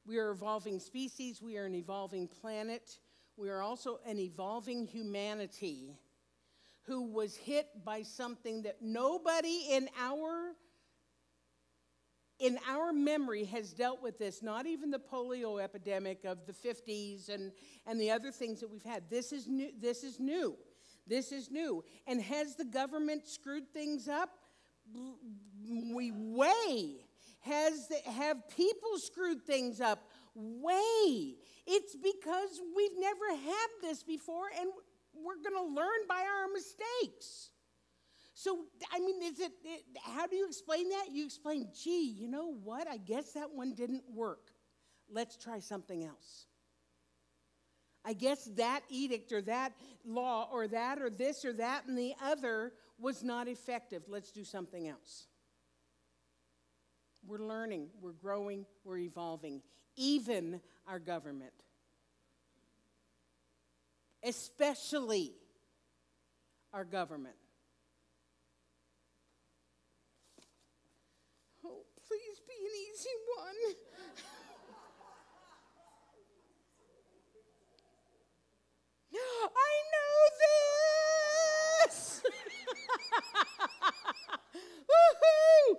We are evolving species. We are an evolving planet. We are also an evolving humanity who was hit by something that nobody in our memory has dealt with this, not even the polio epidemic of the 50s and the other things that we've had. This is new. This is new. This is new. And has the government screwed things up? Way. Have people screwed things up? Way. It's because we've never had this before, and we're going to learn by our mistakes. So, I mean, how do you explain that? You explain, gee, you know what? I guess that one didn't work. Let's try something else. I guess that edict or that law or that or this or that and the other was not effective. Let's do something else. We're learning, we're growing, we're evolving. Even our government. Especially our government. Oh, please be an easy one. I know this! Woohoo!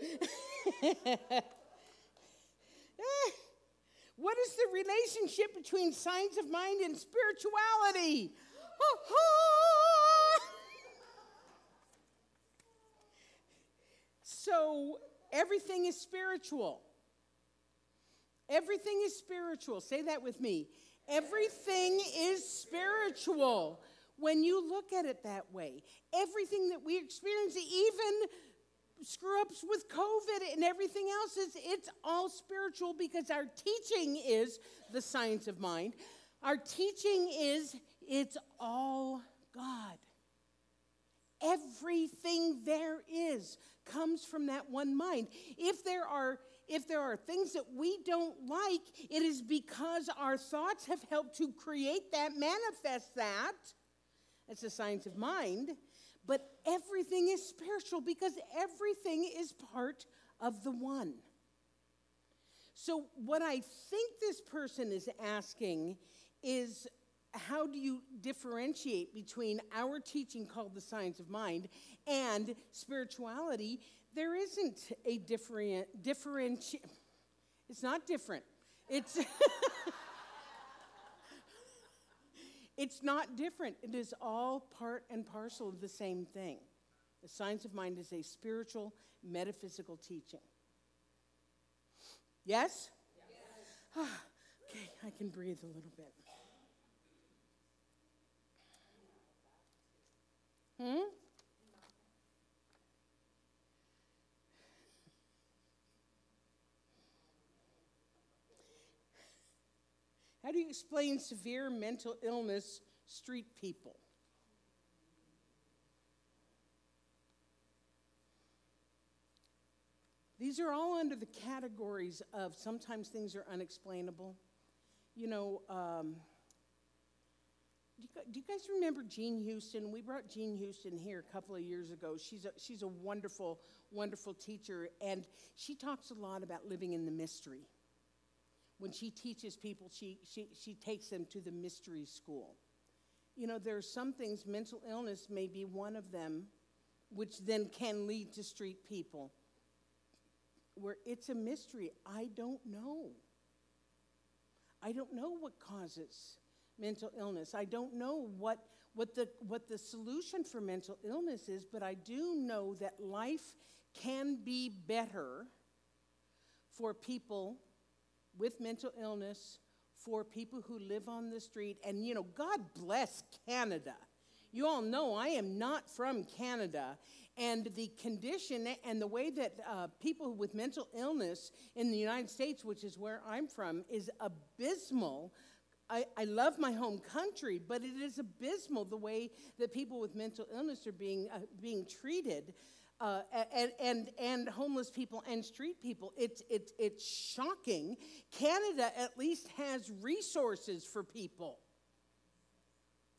What is the relationship between science of mind and spirituality? So, everything is spiritual. Everything is spiritual. Say that with me. Everything is spiritual when you look at it that way. Everything that we experience, even screw-ups with COVID and everything else, it's all spiritual because our teaching is the science of mind. Our teaching is it's all God. Everything there is comes from that one mind. If there are things that we don't like, it is because our thoughts have helped to create that, manifest that. That's the science of mind. But everything is spiritual because everything is part of the one. So what I think this person is asking is, how do you differentiate between our teaching called the science of mind and spirituality? There isn't a differentiation. It's not different. It's it's not different. It is all part and parcel of the same thing. The science of mind is a spiritual, metaphysical teaching. Yes? Yes. Okay, I can breathe a little bit. How do you explain severe mental illness, street people? These are all under the categories of sometimes things are unexplainable. You know, do you guys remember Jean Houston? We brought Jean Houston here a couple of years ago. She's a wonderful, wonderful teacher, and she talks a lot about living in the mystery. When she teaches people, she takes them to the mystery school. You know, there are some things, mental illness may be one of them, which then can lead to street people, where it's a mystery. I don't know. I don't know what causes mental illness. I don't know what the solution for mental illness is, but I do know that life can be better for people with mental illness, for people who live on the street. And, you know, God bless Canada. You all know I am not from Canada. And the condition and the way that people with mental illness in the United States, which is where I'm from, is abysmal. I love my home country, but it is abysmal the way that people with mental illness are being treated, and homeless people and street people. It's shocking. Canada at least has resources for people.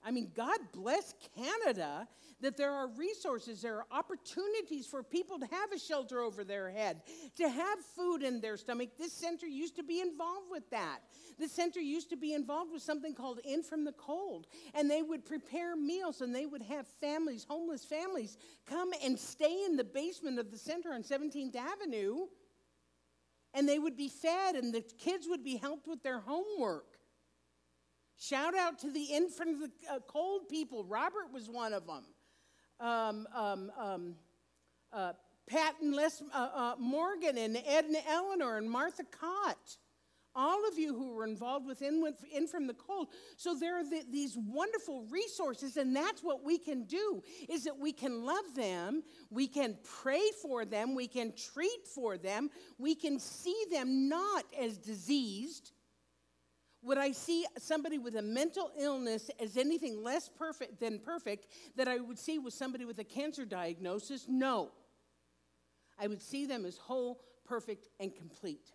I mean, God bless Canada that there are resources, there are opportunities for people to have a shelter over their head, to have food in their stomach. This center used to be involved with that. The center used to be involved with something called In From the Cold, and they would prepare meals, and they would have families, homeless families, come and stay in the basement of the center on 17th Avenue, and they would be fed, and the kids would be helped with their homework. Shout out to the In From the Cold people. Robert was one of them. Pat and Les Morgan and Ed and Eleanor and Martha Cott. All of you who were involved with In From the Cold. So there are these wonderful resources, and that's what we can do, is that we can love them, we can pray for them, we can treat for them, we can see them not as diseased. Would I see somebody with a mental illness as anything less perfect than perfect that I would see with somebody with a cancer diagnosis? No. I would see them as whole, perfect, and complete.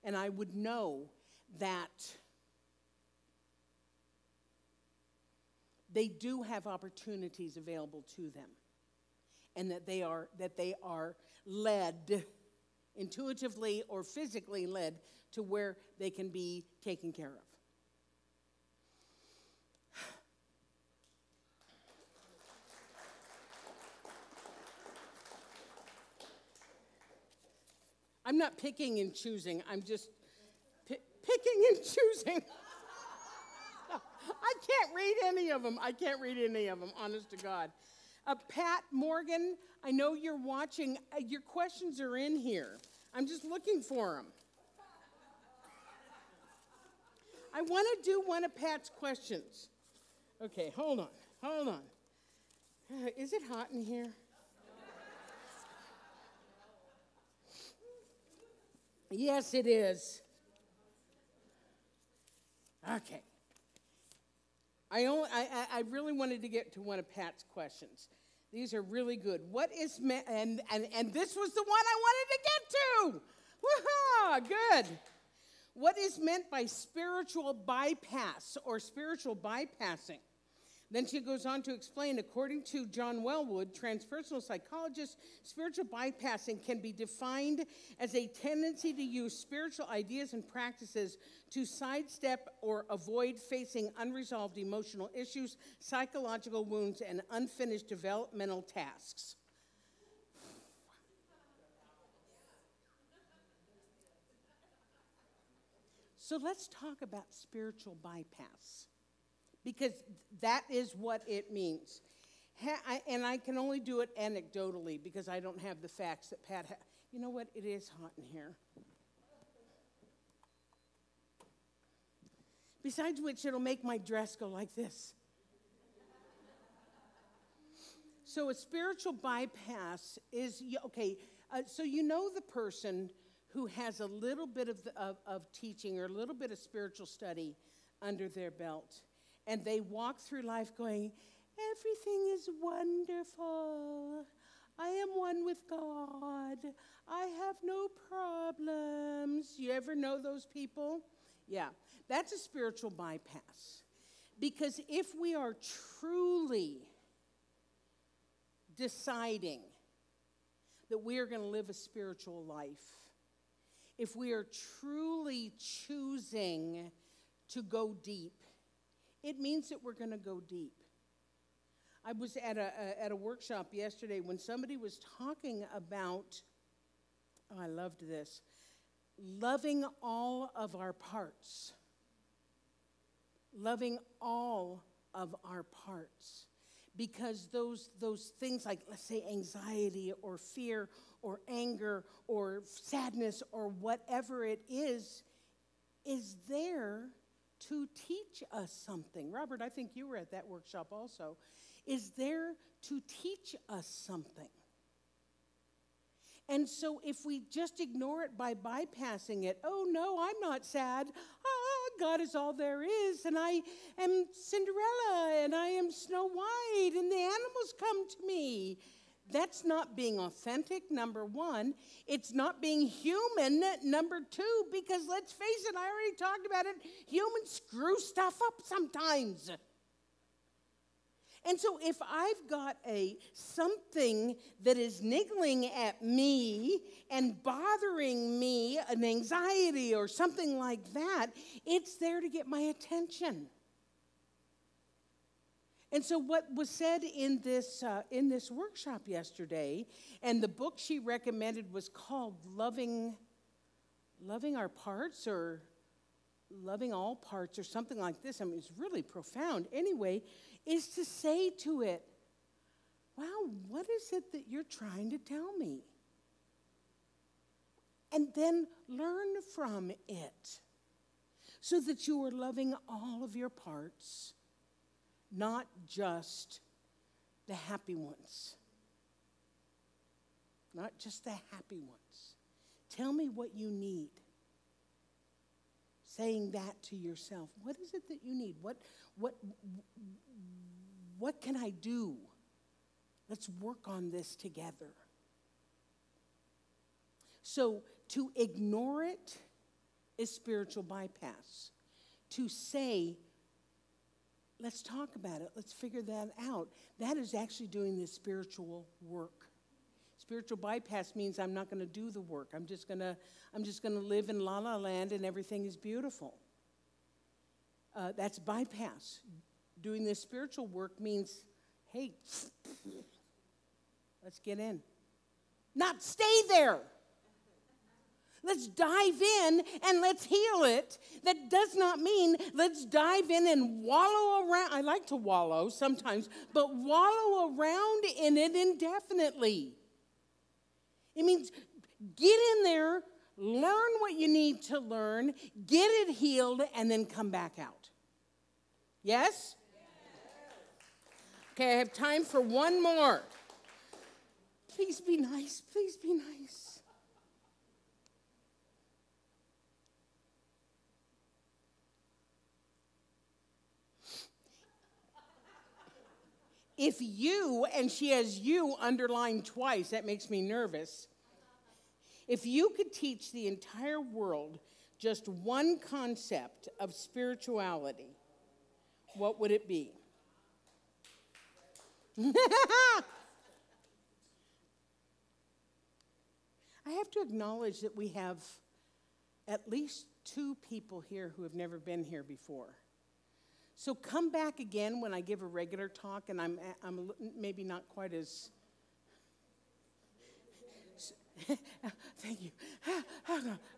And I would know that they do have opportunities available to them, and that they are led, intuitively or physically led, to where they can be taken care of. I'm not picking and choosing. I'm just picking and choosing. I can't read any of them. Honest to God. Pat Morgan, I know you're watching. Your questions are in here. I'm just looking for them. I want to do one of Pat's questions. Okay, hold on. Is it hot in here? Yes, it is. Okay. I really wanted to get to one of Pat's questions. These are really good. What is and this was the one I wanted to get to. Woo-ha! Good. What is meant by spiritual bypass or spiritual bypassing? Then she goes on to explain, according to John Wellwood, transpersonal psychologist, spiritual bypassing can be defined as a tendency to use spiritual ideas and practices to sidestep or avoid facing unresolved emotional issues, psychological wounds, and unfinished developmental tasks. So let's talk about spiritual bypass, because that is what it means. And I can only do it anecdotally because I don't have the facts that Pat has. You know what? It is hot in here. Besides which, it'll make my dress go like this. So a spiritual bypass is, okay, so you know the person who has a little bit of teaching or a little bit of spiritual study under their belt, and they walk through life going, everything is wonderful. I am one with God. I have no problems. You ever know those people? Yeah, that's a spiritual bypass. Because if we are truly deciding that we are going to live a spiritual life, if we are truly choosing to go deep, it means that we're going to go deep. I was at a workshop yesterday when somebody was talking about, oh, I loved this, loving all of our parts. Loving all of our parts. Because those things like, let's say, anxiety or fear or anger or sadness or whatever it is there to teach us something. Robert, I think you were at that workshop also. Is there to teach us something. And so if we just ignore it by bypassing it, oh no, I'm not sad. God is all there is, and I am Cinderella, and I am Snow White, and the animals come to me. That's not being authentic, number one. It's not being human, number two, because let's face it, I already talked about it, humans screw stuff up sometimes. And so if I've got something that is niggling at me and bothering me, an anxiety or something like that, it's there to get my attention. And so what was said in this workshop yesterday, and the book she recommended was called Loving Our Parts, or Loving All Parts, or something like this. I mean, it's really profound. Anyway, is to say to it, wow, what is it that you're trying to tell me? And then learn from it so that you are loving all of your parts, not just the happy ones. Not just the happy ones. Tell me what you need. Saying that to yourself. What is it that you need? What can I do? Let's work on this together. So to ignore it is spiritual bypass. To say, let's talk about it, let's figure that out, that is actually doing the spiritual work. Spiritual bypass means I'm not going to do the work. I'm just going to live in la la land and everything is beautiful. That's bypass. Doing this spiritual work means, hey, let's get in. Not stay there. Let's dive in and let's heal it. That does not mean let's dive in and wallow around. I like to wallow sometimes, but wallow around in it indefinitely. It means get in there, learn what you need to learn, get it healed, and then come back out. Yes? Okay, I have time for one more. Please be nice. Please be nice. If you, and she has you underlined twice, that makes me nervous. If you could teach the entire world just one concept of spirituality, what would it be? I have to acknowledge that we have at least 2 people here who have never been here before. So come back again when I give a regular talk, and I'm maybe not quite as... Thank you.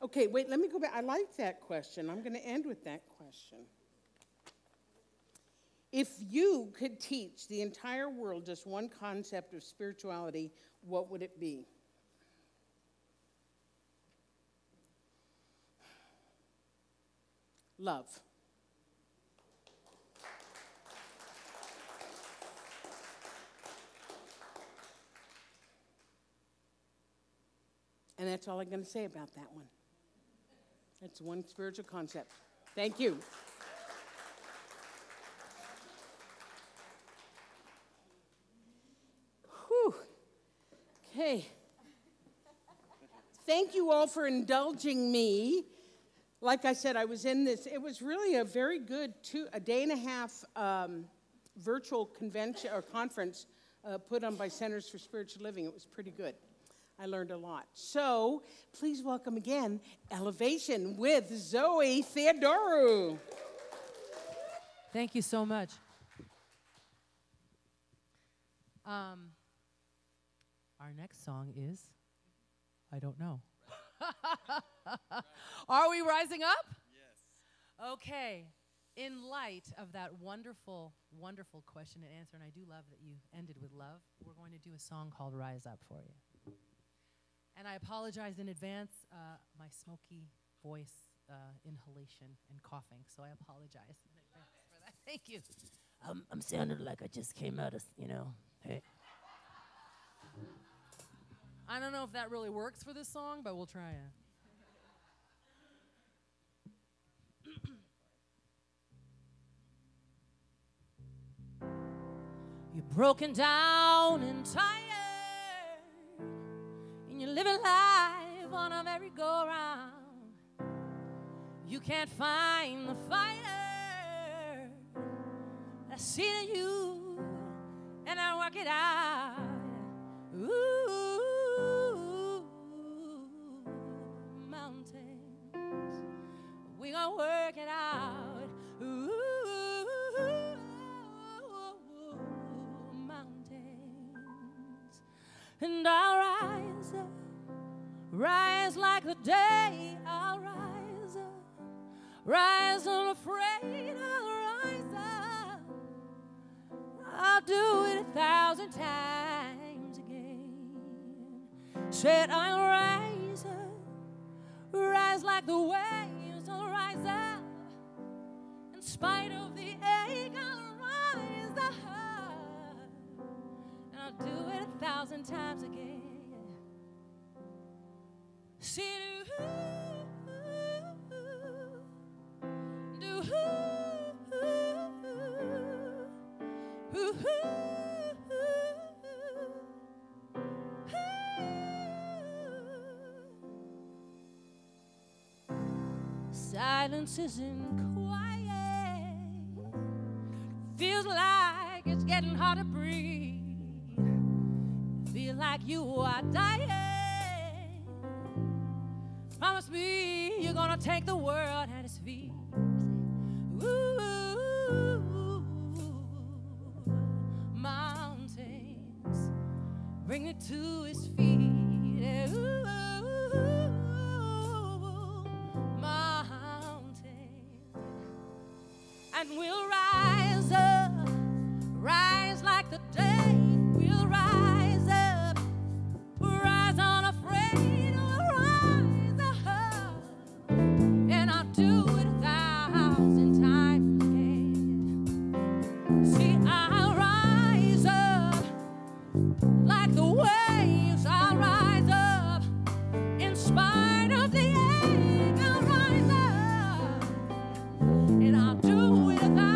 Okay, wait, let me go back. I like that question. I'm going to end with that question. If you could teach the entire world just one concept of spirituality, what would it be? Love. And that's all I'm going to say about that one. That's one spiritual concept. Thank you. Whew. Okay. Thank you all for indulging me. Like I said, I was in this. It was really a very good a day and a half virtual convention or conference put on by Centers for Spiritual Living. It was pretty good. I learned a lot. So please welcome again Elevation with Zoe Theodorou. Thank you so much. Our next song is, I don't know. Are we rising up? Yes. Okay. In light of that wonderful, wonderful question and answer, and I do love that you ended with love, we're going to do a song called Rise Up for you. And I apologize in advance, my smoky voice, inhalation, and coughing, so I apologize in advance for that. Thank you. I'm sounding like I just came out of, hey. I don't know if that really works for this song, but we'll try it. You're broken down and tired, and you're living life on a merry-go-round. You can't find the fire that's seating you, and I work it out. Ooh, mountains, we gonna work it out. Ooh, mountains, and I'll rise up, rise like the day. I'll rise up, rise unafraid. I'll rise up, I'll do it 1,000 times again. Said I'll rise up, rise like the waves. I'll rise up, in spite of the ache. I'll rise up, and I'll do it 1,000 times again. See, silence isn't quiet. Feels like it's getting hard to breathe. Feel like you are dying. Promise me you're gonna take the world at its feet. Ooh, mountains, bring it to his feet. Ooh, and we'll rise up, rise like the day. We'll rise up, rise unafraid. We'll rise up, and I'll do it 1,000 times again. See, I'll rise up like the waves. I'll rise up in spite of the ache. I'll rise up, and I'll do it 1,000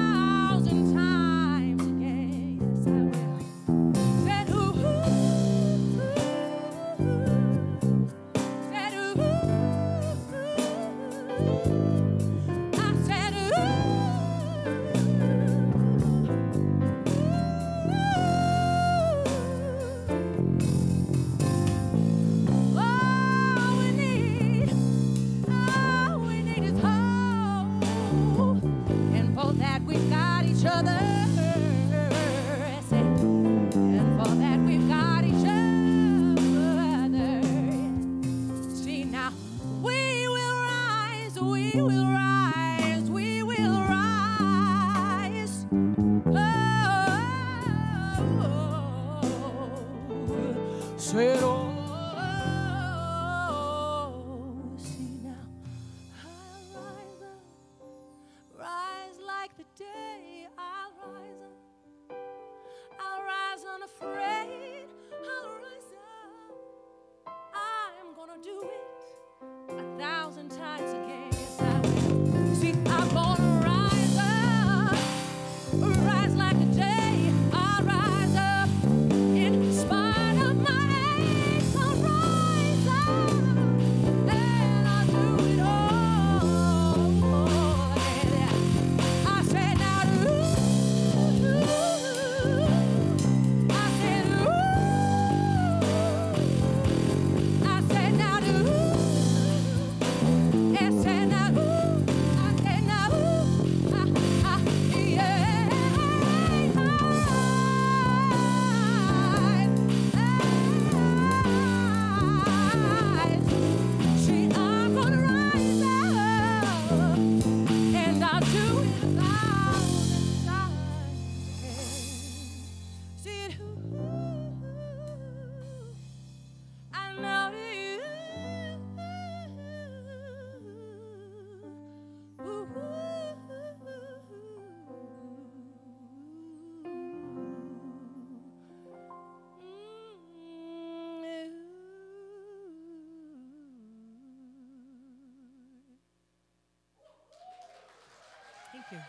you.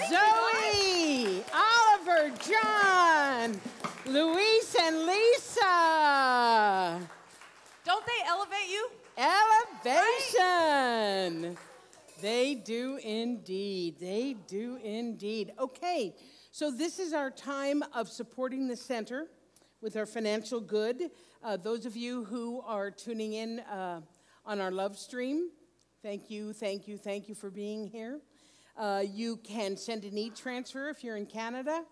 Zoe, Oliver, John, Luis, and Lisa. Don't they elevate you? Elevation. They do indeed. They do indeed. Okay, so this is our time of supporting the center with our financial good. Those of you who are tuning in on our love stream, thank you for being here. You can send an e-transfer if you're in Canada.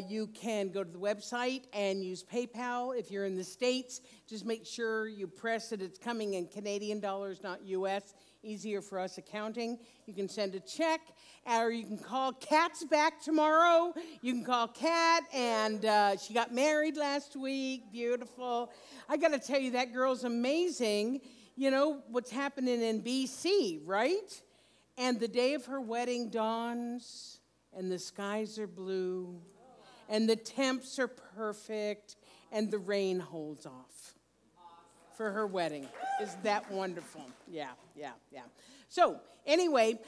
You can go to the website and use PayPal. If you're in the States, just make sure you press that it's coming in Canadian dollars, not US. Easier for us accounting. You can send a check, or you can call. Kat's back tomorrow. You can call Kat, and she got married last week. Beautiful. I got to tell you, that girl's amazing. You know what's happening in BC, right? And the day of her wedding dawns, and the skies are blue, and the temps are perfect, and the rain holds off for her wedding. Isn't that wonderful? Yeah. So anyway,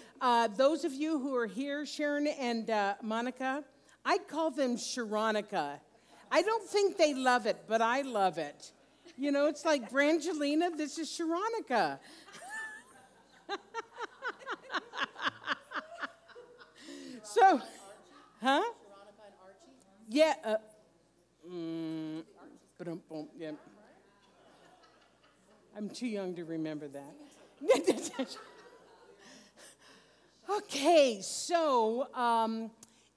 those of you who are here, Sharon and Monica, I'd call them Sharonica. I don't think they love it, but I love it. You know, it's like Brangelina, this is Sharonica. So, huh? Yeah. Yeah. I'm too young to remember that. Okay, so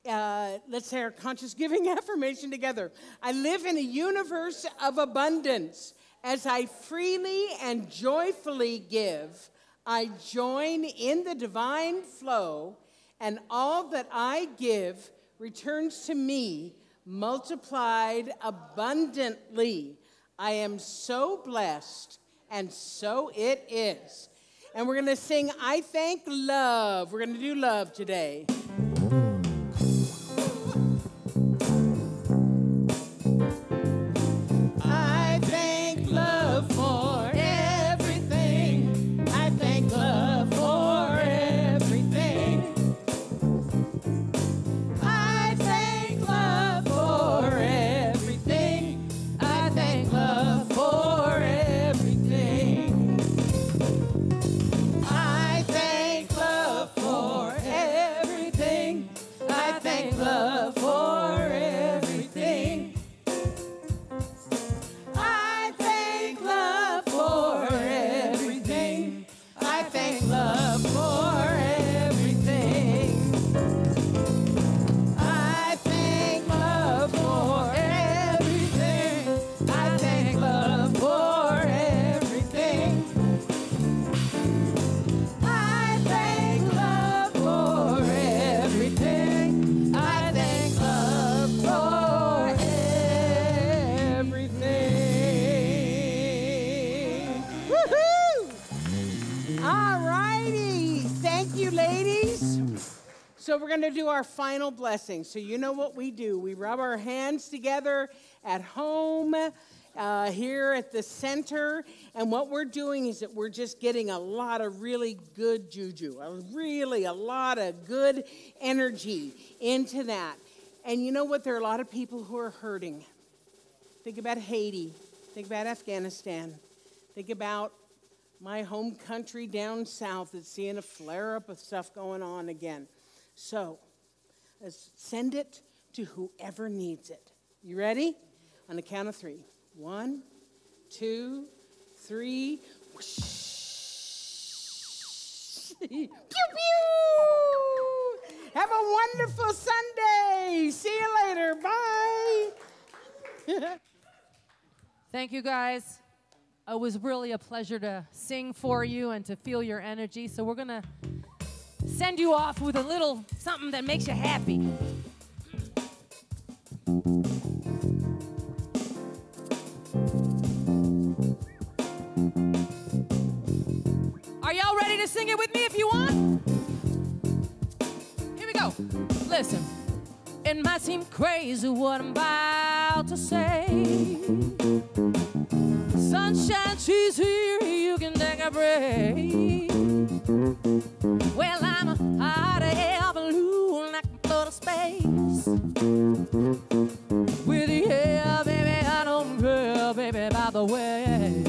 let's say our conscious giving affirmation together. I live in a universe of abundance. As I freely and joyfully give, I join in the divine flow, and all that I give returns to me multiplied abundantly. I am so blessed, and so it is. And we're going to sing I Thank Love. We're going to do love today. I thank love for everything. I thank love for everything. I thank love for everything. I thank love for everything. I thank love for everything. I thank love for everything. I thank love for everything. I thank love for everything. I thank love for everything. I thank love for everything. I thank love for everything. I thank love for everything. Woohoo! All righty. Thank you, ladies. So we're going to do our final blessing. So you know what we do. We rub our hands together at home, here at the center. And what we're doing is that we're just getting a lot of really good juju, a lot of good energy into that. And you know what? There are a lot of people who are hurting. Think about Haiti. Think about Afghanistan. Think about my home country down south that's seeing a flare-up of stuff going on again. So, let's send it to whoever needs it. You ready? On the count of 3. 1, 2, 3. Whoosh. Pew, pew! Have a wonderful Sunday. See you later. Bye. Thank you, guys. It was really a pleasure to sing for you and to feel your energy. So we're going to send you off with a little something that makes you happy. Are y'all ready to sing it with me if you want? Here we go. Listen. It might seem crazy what I'm about to say. Sunshine, she's here, you can take a break. baby, by the way.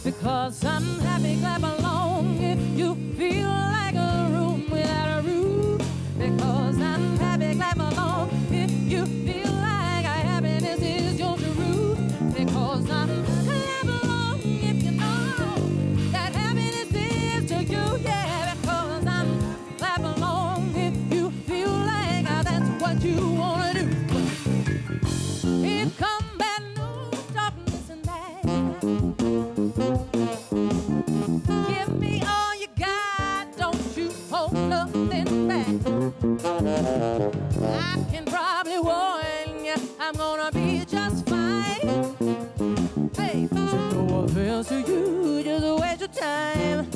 Because I'm happy, clap along if you feel like a room without a roof. Because I'm happy, clap along if you feel like happiness is your truth. Because I'm clap along if you know that happiness is to you, yeah. Because I'm clap along if you feel like that's what you wanna do. Here come bad news, darkness and bad. Give me all you got, don't you hold nothing back. I can probably warn you, I'm gonna be just fine. Hey, so no offense to you, just waste your time.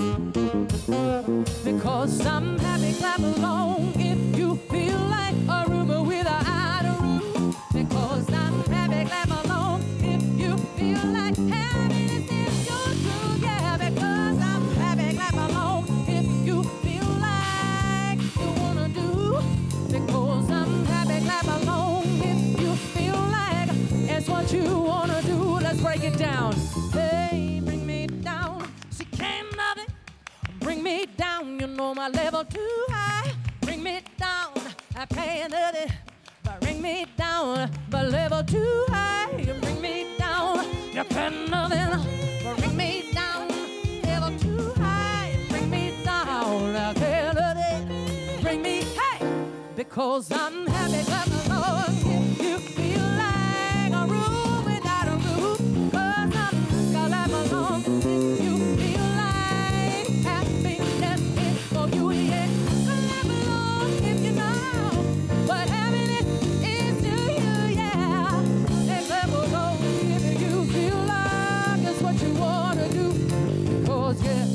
Because I'm happy, clap along if you feel like a room without a roof. Because I'm happy, clap along if you feel like happiness is your truth, yeah. Because I'm happy, clap along if you feel like you wanna do. Because I'm happy, clap along if you feel like it's what you wanna do. Let's break it down. Hey, bring me down. See, can't nothing bring me down. You know my level too high. Bring me down. I can't let it. Bring me down, but level too high. You bring me down, you can nothing. Bring me down, level too high. Bring me down, I can't let it. Bring me, hey, because I'm happy, clap along if you feel like a room without a roof. Cause I'm clap along if you feel like happiness is for you, yeah. Clap along if you know what happiness is to you, yeah. And clap along if you feel like it's what you wanna do. Cause yeah.